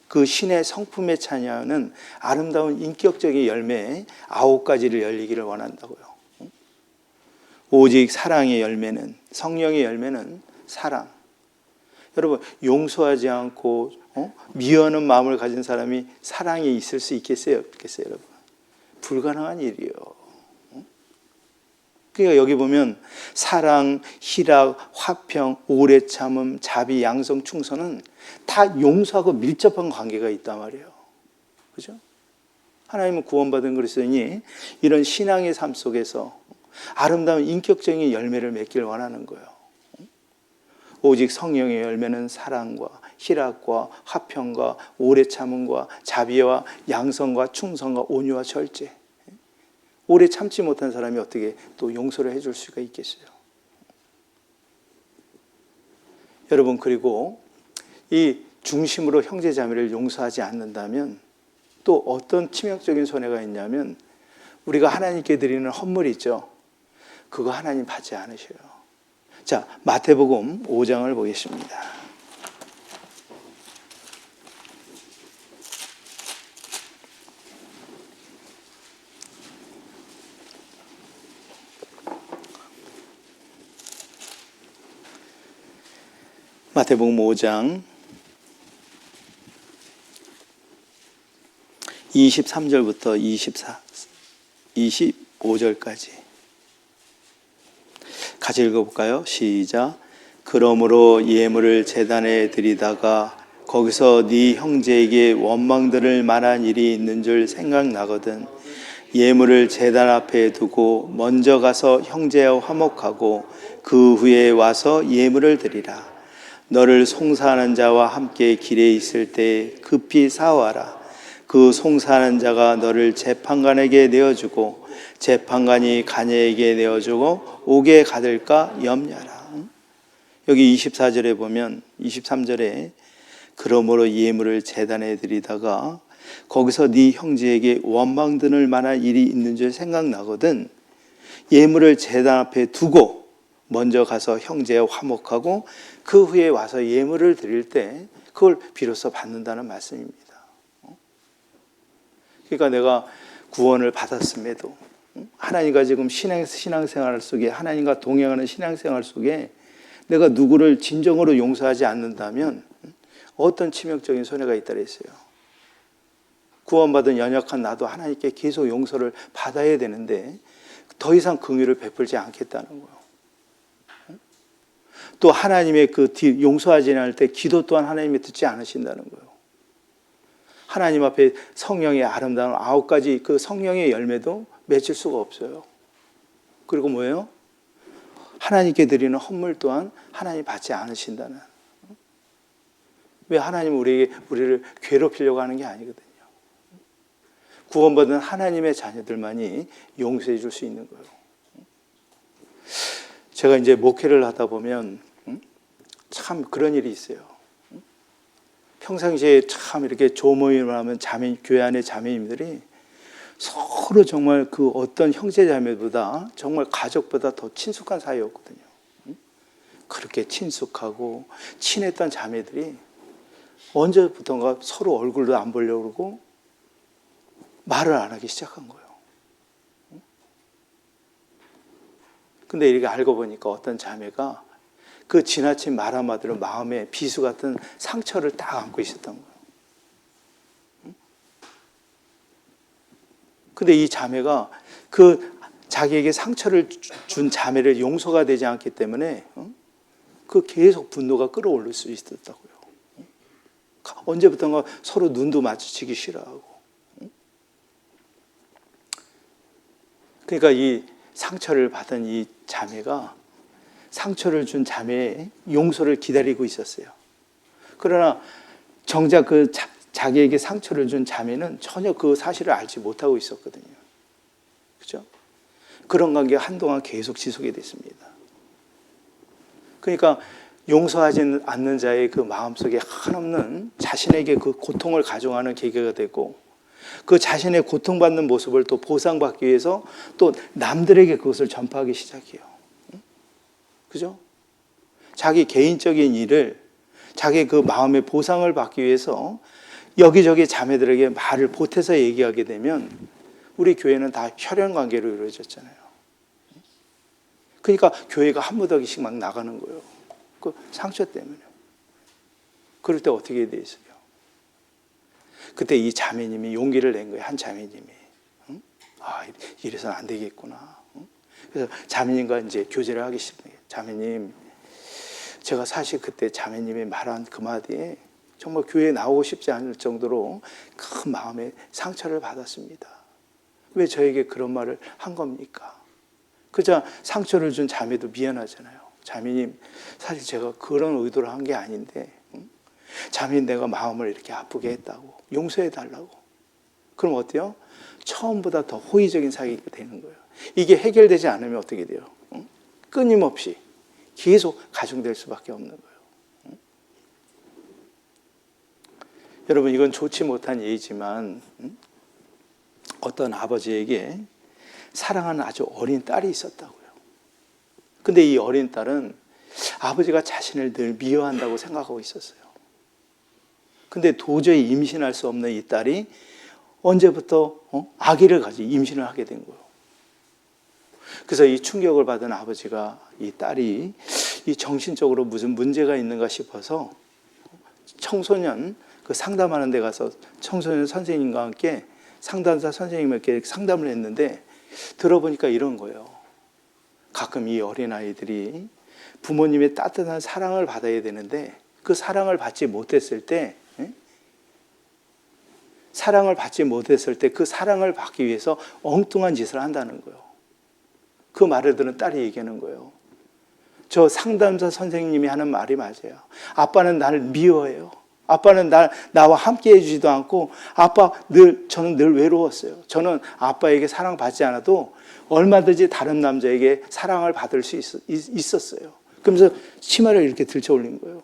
그 신의 성품에 차지하는 아름다운 인격적인 열매 9가지를 열리기를 원한다고요. 오직 사랑의 열매는, 성령의 열매는 사랑. 여러분, 용서하지 않고 미워하는 마음을 가진 사람이 사랑이 있을 수 있겠어요? 없겠어요, 여러분? 불가능한 일이에요. 그러니까 여기 보면 사랑, 희락, 화평, 오래 참음, 자비, 양성, 충성은 다 용서하고 밀접한 관계가 있단 말이에요. 그죠? 하나님은 구원받은 그리스도인이 이런 신앙의 삶 속에서 아름다운 인격적인 열매를 맺길 원하는 거예요. 오직 성령의 열매는 사랑과 희락과 화평과 오래 참음과 자비와 양성과 충성과 온유와 절제. 오래 참지 못한 사람이 어떻게 또 용서를 해줄 수가 있겠어요? 여러분, 그리고 이 중심으로 형제자매를 용서하지 않는다면 또 어떤 치명적인 손해가 있냐면 우리가 하나님께 드리는 헌물이 있죠. 그거 하나님 받지 않으셔요. 자, 마태복음 5장을 보겠습니다. 마태복음 5장 23절부터 25절까지 같이 읽어볼까요? 시작. 그러므로 예물을 제단에 드리다가 거기서 네 형제에게 원망들을 만한 일이 있는 줄 생각나거든 예물을 제단 앞에 두고 먼저 가서 형제와 화목하고 그 후에 와서 예물을 드리라. 너를 송사하는 자와 함께 길에 있을 때 급히 사와라. 그 송사하는 자가 너를 재판관에게 내어주고 재판관이 가녀에게 내어주고 옥에 가둘까 염려하라. 여기 24절에 보면 23절에 그러므로 예물을 제단에 드리다가 거기서 네 형제에게 원망들 만한 일이 있는 줄 생각나거든 예물을 제단 앞에 두고 먼저 가서 형제와 화목하고 그 후에 와서 예물을 드릴 때 그걸 비로소 받는다는 말씀입니다. 그러니까 내가 구원을 받았음에도 하나님과 지금 신앙생활 속에 하나님과 동행하는 신앙생활 속에 내가 누구를 진정으로 용서하지 않는다면 어떤 치명적인 손해가 있다 그랬어요. 구원받은 연약한 나도 하나님께 계속 용서를 받아야 되는데 더 이상 긍휼을 베풀지 않겠다는 거예요. 또 하나님의 그 용서하지 않을 때 기도 또한 하나님이 듣지 않으신다는 거예요. 하나님 앞에 성령의 아름다운 9가지 그 성령의 열매도 맺을 수가 없어요. 그리고 뭐예요? 하나님께 드리는 헌물 또한 하나님 받지 않으신다는. 왜 하나님은 우리를 괴롭히려고 하는 게 아니거든요. 구원받은 하나님의 자녀들만이 용서해 줄 수 있는 거예요. 제가 이제 목회를 하다 보면 참 그런 일이 있어요. 평상시에 참 이렇게 조모임을 하면 교회 안의 자매님들이 서로 정말 그 어떤 형제 자매보다 정말 가족보다 더 친숙한 사이였거든요. 그렇게 친숙하고 친했던 자매들이 언제부턴가 서로 얼굴도 안 보려고 그러고 말을 안 하기 시작한 거예요. 근데 이렇게 알고 보니까 어떤 자매가 그 지나친 말 한마디로 마음에 비수 같은 상처를 딱 안고 있었던 거예요. 근데 이 자매가 그 자기에게 상처를 준 자매를 용서가 되지 않기 때문에 그 계속 분노가 끌어올릴 수 있었다고요. 언제부턴가 서로 눈도 마주치기 싫어하고. 그러니까 이 상처를 받은 이 자매가 상처를 준 자매의 용서를 기다리고 있었어요. 그러나 정작 그 자기에게 상처를 준 자매는 전혀 그 사실을 알지 못하고 있었거든요. 그렇죠? 그런 관계가 한동안 계속 지속이 됐습니다. 그러니까 용서하지 않는 자의 그 마음속에 한없는 자신에게 그 고통을 가져가는 계기가 되고 그 자신의 고통받는 모습을 또 보상받기 위해서 또 남들에게 그것을 전파하기 시작해요. 그죠? 자기 개인적인 일을 자기 그 마음의 보상을 받기 위해서 여기저기 자매들에게 말을 보태서 얘기하게 되면 우리 교회는 다 혈연 관계로 이루어졌잖아요. 그러니까 교회가 한 무더기씩 막 나가는 거예요. 그 상처 때문에. 그럴 때 어떻게 해야 되겠어요? 그때 이 자매님이 용기를 낸 거예요. 한 자매님이. 아, 이래서는 안 되겠구나. 그래서 자매님과 이제 교제를 하기 시작해요. 자매님, 제가 사실 그때 자매님이 말한 그 마디에 정말 교회에 나오고 싶지 않을 정도로 큰 마음의 상처를 받았습니다. 왜 저에게 그런 말을 한 겁니까? 그저 상처를 준 자매도 미안하잖아요. 자매님, 사실 제가 그런 의도로 한 게 아닌데 자매님 내가 마음을 이렇게 아프게 했다고 용서해 달라고. 그럼 어때요? 처음보다 더 호의적인 사이가 되는 거예요. 이게 해결되지 않으면 어떻게 돼요? 끊임없이 계속 가중될 수밖에 없는 거예요. 여러분, 이건 좋지 못한 예이지만 어떤 아버지에게 사랑하는 아주 어린 딸이 있었다고요. 근데 이 어린 딸은 아버지가 자신을 늘 미워한다고 생각하고 있었어요. 근데 도저히 임신할 수 없는 이 딸이 언제부터 아기를 가지고 임신을 하게 된 거예요. 그래서 이 충격을 받은 아버지가 이 딸이 이 정신적으로 무슨 문제가 있는가 싶어서 청소년 그 상담하는 데 가서 청소년 선생님과 함께 상담사 선생님에게 상담을 했는데 들어보니까 이런 거예요. 가끔 이 어린아이들이 부모님의 따뜻한 사랑을 받아야 되는데 그 사랑을 받지 못했을 때 그 사랑을 받기 위해서 엉뚱한 짓을 한다는 거예요. 그 말을 들은 딸이 얘기하는 거예요. 저 상담사 선생님이 하는 말이 맞아요. 아빠는 나를 미워해요. 아빠는 나와 함께 해주지도 않고 저는 늘 외로웠어요. 저는 아빠에게 사랑받지 않아도 얼마든지 다른 남자에게 사랑을 받을 수 있었어요. 그러면서 치마를 이렇게 들쳐 올린 거예요.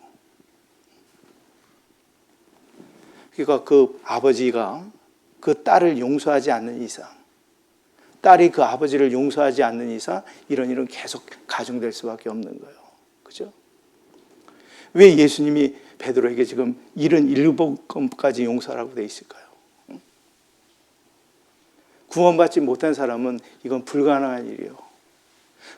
그러니까 그 아버지가 그 딸을 용서하지 않는 이상, 딸이 그 아버지를 용서하지 않는 이상 이런 일은 계속 가중될 수밖에 없는 거예요. 그죠? 왜 예수님이 베드로에게 지금 77번까지 용서하라고 돼 있을까요? 구원받지 못한 사람은 이건 불가능한 일이에요.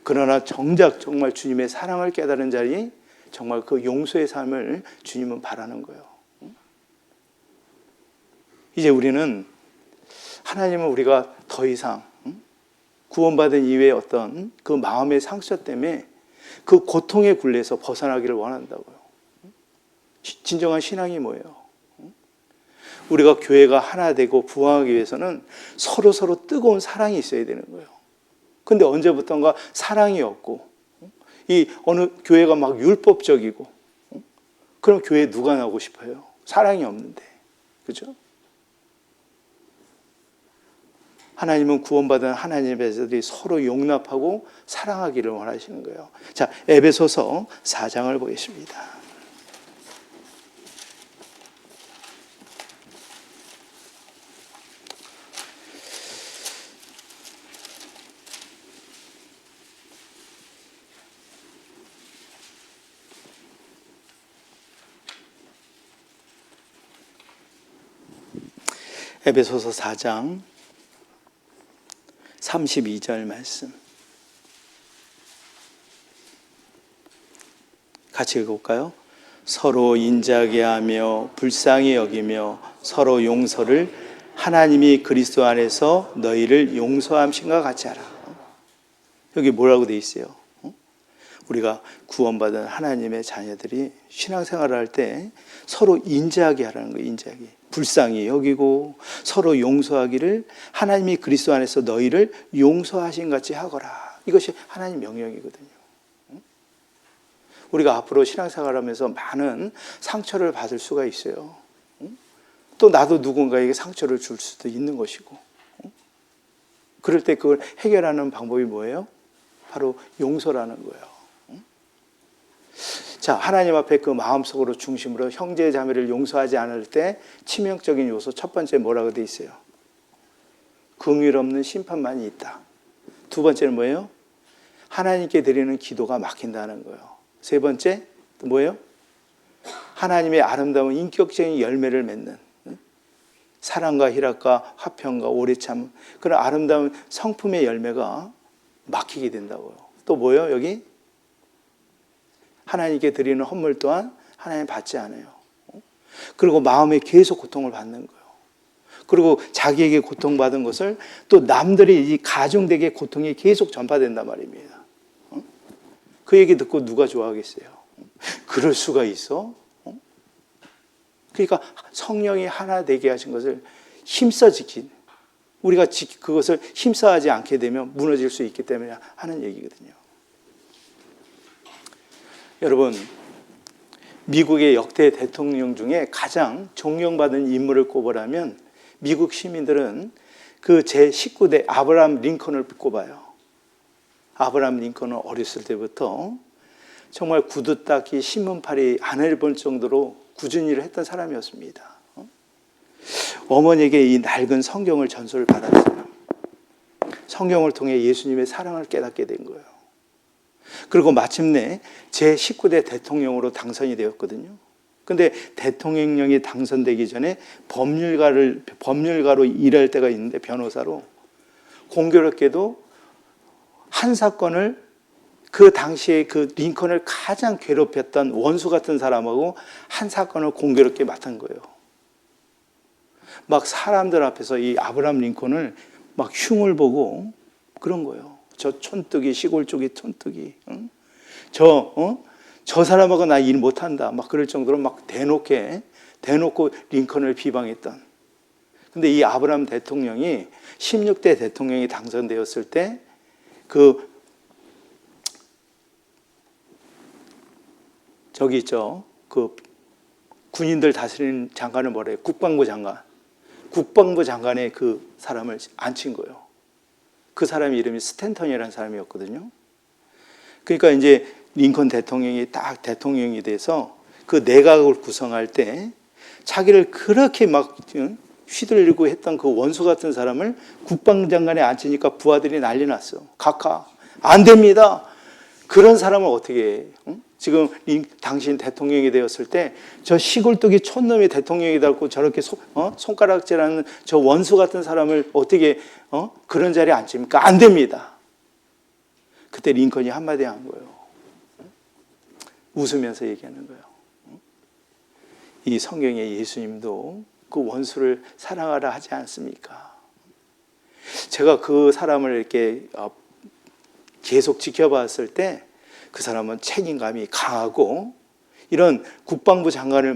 그러나 정작 정말 주님의 사랑을 깨달은 자리, 정말 그 용서의 삶을 주님은 바라는 거예요. 이제 우리는 하나님은 우리가 더 이상 구원받은 이후에 어떤 그 마음의 상처 때문에 그 고통의 굴레에서 벗어나기를 원한다고요. 진정한 신앙이 뭐예요? 우리가 교회가 하나 되고 부흥하기 위해서는 서로 뜨거운 사랑이 있어야 되는 거예요. 근데 언제부턴가 사랑이 없고 이 어느 교회가 막 율법적이고 그럼 교회에 누가 나오고 싶어요? 사랑이 없는데. 그죠? 하나님은 구원받은 하나님의 자들이 서로 용납하고 사랑하기를 원하시는 거예요. 자, 에베소서 4장을 보겠습니다. 에베소서 4장 32절 말씀 같이 읽어볼까요? 서로 인자하게 하며 불쌍히 여기며 서로 용서를 하나님이 그리스도 안에서 너희를 용서함신과 같이 하라. 여기 뭐라고 돼 있어요? 우리가 구원받은 하나님의 자녀들이 신앙생활을 할 때 서로 인자하게 하라는 거예요. 인자하게. 불쌍히 여기고 서로 용서하기를 하나님이 그리스도 안에서 너희를 용서하신 같이 하거라. 이것이 하나님 명령이거든요. 우리가 앞으로 신앙생활하면서 많은 상처를 받을 수가 있어요. 또 나도 누군가에게 상처를 줄 수도 있는 것이고. 그럴 때 그걸 해결하는 방법이 뭐예요? 바로 용서라는 거예요. 자, 하나님 앞에 그 마음속으로 중심으로 형제 자매를 용서하지 않을 때 치명적인 요소 첫 번째 뭐라고 돼 있어요? 긍휼 없는 심판만이 있다. 두 번째는 뭐예요? 하나님께 드리는 기도가 막힌다는 거예요. 세 번째 뭐예요? 하나님의 아름다운 인격적인 열매를 맺는 사랑과 희락과 화평과 오래 참 그런 아름다운 성품의 열매가 막히게 된다고요. 또 뭐예요? 여기 하나님께 드리는 헌물 또한 하나님 받지 않아요. 그리고 마음에 계속 고통을 받는 거예요. 그리고 자기에게 고통받은 것을 또 남들이 이 가중되게 고통이 계속 전파된단 말입니다. 그 얘기 듣고 누가 좋아하겠어요? 그럴 수가 있어? 그러니까 성령이 하나 되게 하신 것을 힘써 지킨, 우리가 그것을 힘써하지 않게 되면 무너질 수 있기 때문에 하는 얘기거든요. 여러분, 미국의 역대 대통령 중에 가장 존경받은 인물을 꼽으라면 미국 시민들은 그 제19대 아브라함 링컨을 꼽아요. 아브라함 링컨은 어렸을 때부터 정말 구두 닦기, 신문팔이 안 해볼 정도로 꾸준히 일을 했던 사람이었습니다. 어머니에게 이 낡은 성경을 전수를 받았어요. 성경을 통해 예수님의 사랑을 깨닫게 된 거예요. 그리고 마침내 제19대 대통령으로 당선이 되었거든요. 근데 대통령령이 당선되기 전에 법률가로 일할 때가 있는데, 변호사로 공교롭게도 한 사건을 그 당시에 그 링컨을 가장 괴롭혔던 원수 같은 사람하고 한 사건을 공교롭게 맡은 거예요. 막 사람들 앞에서 이 아브라함 링컨을 막 흉을 보고 그런 거예요. 저 촌뜨기, 시골 쪽의 촌뜨기. 응? 저 사람하고 나 일 못한다. 막 그럴 정도로 막 대놓고 링컨을 비방했던. 근데 이 아브라함 대통령이 16대 대통령이 당선되었을 때 저기 있죠. 군인들 다스리는 장관을 뭐라 해요? 국방부 장관의 그 사람을 앉힌 거예요. 그 사람의 이름이 스탠턴이라는 사람이었거든요. 그러니까 이제 링컨 대통령이 딱 대통령이 돼서 그 내각을 구성할 때 자기를 그렇게 막 휘둘리고 했던 그 원수 같은 사람을 국방장관에 앉히니까 부하들이 난리 났어. 각하 안 됩니다. 그런 사람을 어떻게 해? 지금 당신 대통령이 되었을 때 저 시골뜨기 촌놈이 대통령이 되고 저렇게 손가락질하는 저 원수 같은 사람을 어떻게 그런 자리에 앉힙니까? 안 됩니다. 그때 링컨이 한마디 한 거예요. 웃으면서 얘기하는 거예요. 이 성경에 예수님도 그 원수를 사랑하라 하지 않습니까? 제가 그 사람을 이렇게 계속 지켜봤을 때 그 사람은 책임감이 강하고 이런 국방부 장관을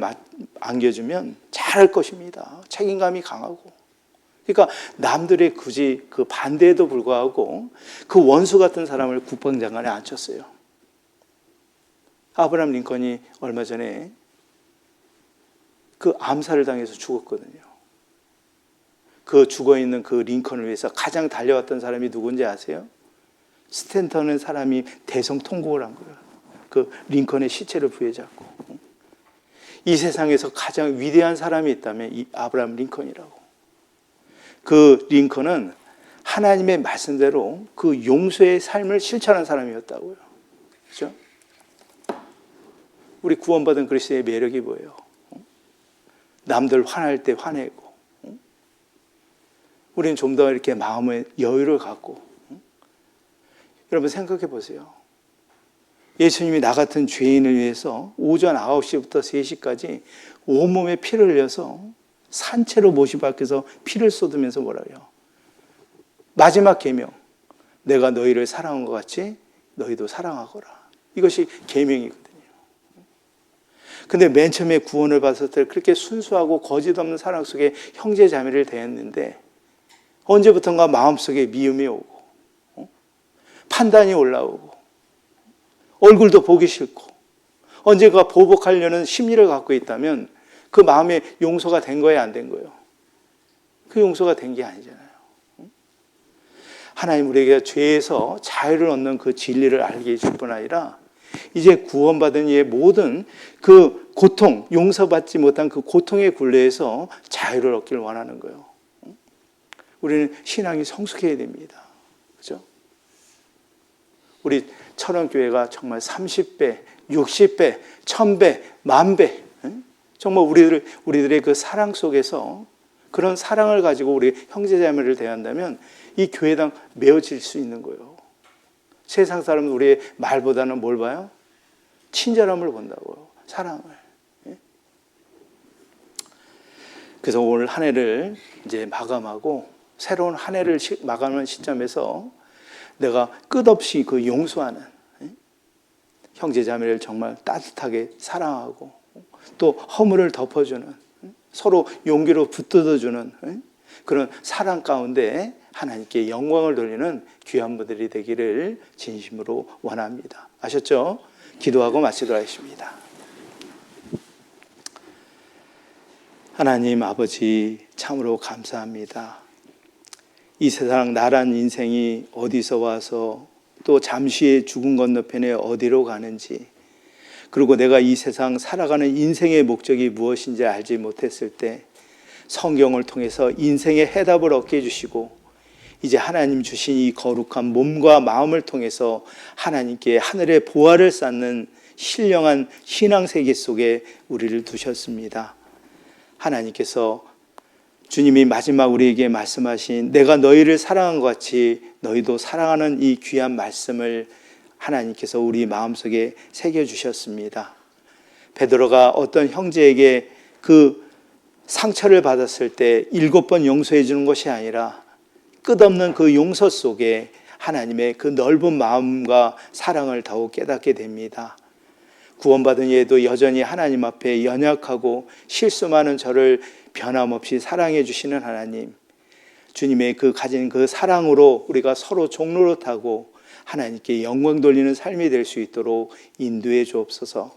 안겨주면 잘할 것입니다. 책임감이 강하고. 그러니까 남들의 굳이 그 반대에도 불구하고 그 원수 같은 사람을 국방장관에 앉혔어요. 아브라함 링컨이 얼마 전에 그 암살을 당해서 죽었거든요. 그 죽어있는 그 링컨을 위해서 가장 달려왔던 사람이 누군지 아세요? 스탠턴은 사람이 대성통곡을 한 거예요. 그 링컨의 시체를 부여잡고. 이 세상에서 가장 위대한 사람이 있다면 이 아브라함 링컨이라고. 그 링컨은 하나님의 말씀대로 그 용서의 삶을 실천한 사람이었다고요. 그렇죠? 우리 구원받은 그리스도의 매력이 뭐예요? 남들 화날 때 화내고, 우리는 좀 더 이렇게 마음의 여유를 갖고. 여러분 생각해 보세요. 예수님이 나 같은 죄인을 위해서 오전 9시부터 3시까지 온몸에 피를 흘려서 산채로 못이 박혀서 피를 쏟으면서 뭐라 해요? 마지막 계명, 내가 너희를 사랑한 것 같이 너희도 사랑하거라. 이것이 계명이거든요. 근데 맨 처음에 구원을 받았을 때 그렇게 순수하고 거짓 없는 사랑 속에 형제 자매를 대했는데 언제부턴가 마음속에 미움이 오고 판단이 올라오고 얼굴도 보기 싫고 언젠가 보복하려는 심리를 갖고 있다면 그 마음에 용서가 된 거예요, 안 된 거예요? 그 용서가 된 게 아니잖아요. 하나님 우리에게 죄에서 자유를 얻는 그 진리를 알게 해줄 뿐 아니라 이제 구원받은 이의 모든 그 고통, 용서받지 못한 그 고통의 굴레에서 자유를 얻기를 원하는 거예요. 우리는 신앙이 성숙해야 됩니다. 그렇죠? 우리 철원교회가 정말 30배, 60배, 1000배, 10,000배 정말 우리들의 그 사랑 속에서 그런 사랑을 가지고 우리 형제자매를 대한다면 이 교회당 메어질 수 있는 거예요. 세상 사람은 우리의 말보다는 뭘 봐요? 친절함을 본다고요. 사랑을. 그래서 오늘 한 해를 이제 마감하고 새로운 한 해를 마감하는 시점에서 내가 끝없이 그 용서하는 형제자매를 정말 따뜻하게 사랑하고 또 허물을 덮어주는 서로 용기로 붙들어주는 그런 사랑 가운데 하나님께 영광을 돌리는 귀한 분들이 되기를 진심으로 원합니다. 아셨죠? 기도하고 마치도록 하겠습니다. 하나님 아버지 참으로 감사합니다. 이 세상 나란 인생이 어디서 와서 또 잠시의 죽음 건너편에 어디로 가는지 그리고 내가 이 세상 살아가는 인생의 목적이 무엇인지 알지 못했을 때 성경을 통해서 인생의 해답을 얻게 해주시고 이제 하나님 주신 이 거룩한 몸과 마음을 통해서 하나님께 하늘의 보화를 쌓는 신령한 신앙세계 속에 우리를 두셨습니다. 하나님께서 주님이 마지막 우리에게 말씀하신 내가 너희를 사랑한 것 같이 너희도 사랑하는 이 귀한 말씀을 하나님께서 우리 마음속에 새겨주셨습니다. 베드로가 어떤 형제에게 그 상처를 받았을 때 7번 용서해 주는 것이 아니라 끝없는 그 용서 속에 하나님의 그 넓은 마음과 사랑을 더욱 깨닫게 됩니다. 구원받은 이에도 여전히 하나님 앞에 연약하고 실수 많은 저를 변함없이 사랑해 주시는 하나님, 주님의 그 가진 그 사랑으로 우리가 서로 종로로 타고 하나님께 영광 돌리는 삶이 될 수 있도록 인도해 주옵소서.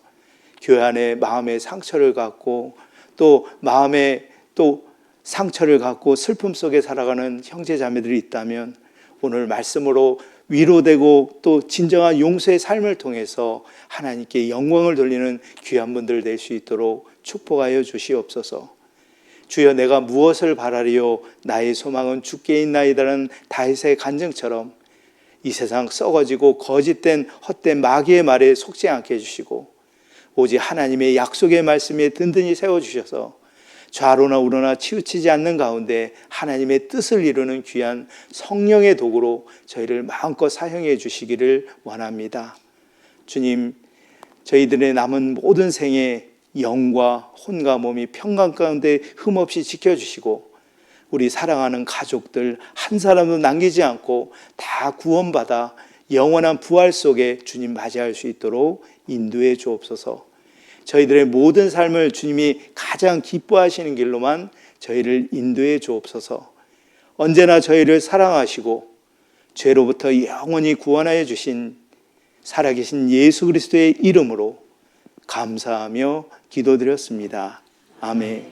교회 안에 마음의 상처를 갖고 또 마음에 또 상처를 갖고 슬픔 속에 살아가는 형제 자매들이 있다면 오늘 말씀으로 위로되고 또 진정한 용서의 삶을 통해서 하나님께 영광을 돌리는 귀한 분들 될 수 있도록 축복하여 주시옵소서. 주여, 내가 무엇을 바라리요 나의 소망은 주께 있나이다라는 다윗의 간증처럼 이 세상 썩어지고 거짓된 헛된 마귀의 말에 속지 않게 해주시고 오직 하나님의 약속의 말씀에 든든히 세워주셔서 좌로나 우로나 치우치지 않는 가운데 하나님의 뜻을 이루는 귀한 성령의 도구로 저희를 마음껏 사용해 주시기를 원합니다. 주님, 저희들의 남은 모든 생에 영과 혼과 몸이 평강 가운데 흠없이 지켜주시고 우리 사랑하는 가족들 한 사람도 남기지 않고 다 구원받아 영원한 부활 속에 주님 맞이할 수 있도록 인도해 주옵소서. 저희들의 모든 삶을 주님이 가장 기뻐하시는 길로만 저희를 인도해 주옵소서. 언제나 저희를 사랑하시고 죄로부터 영원히 구원하여 주신 살아계신 예수 그리스도의 이름으로 감사하며 기도드렸습니다. 아멘.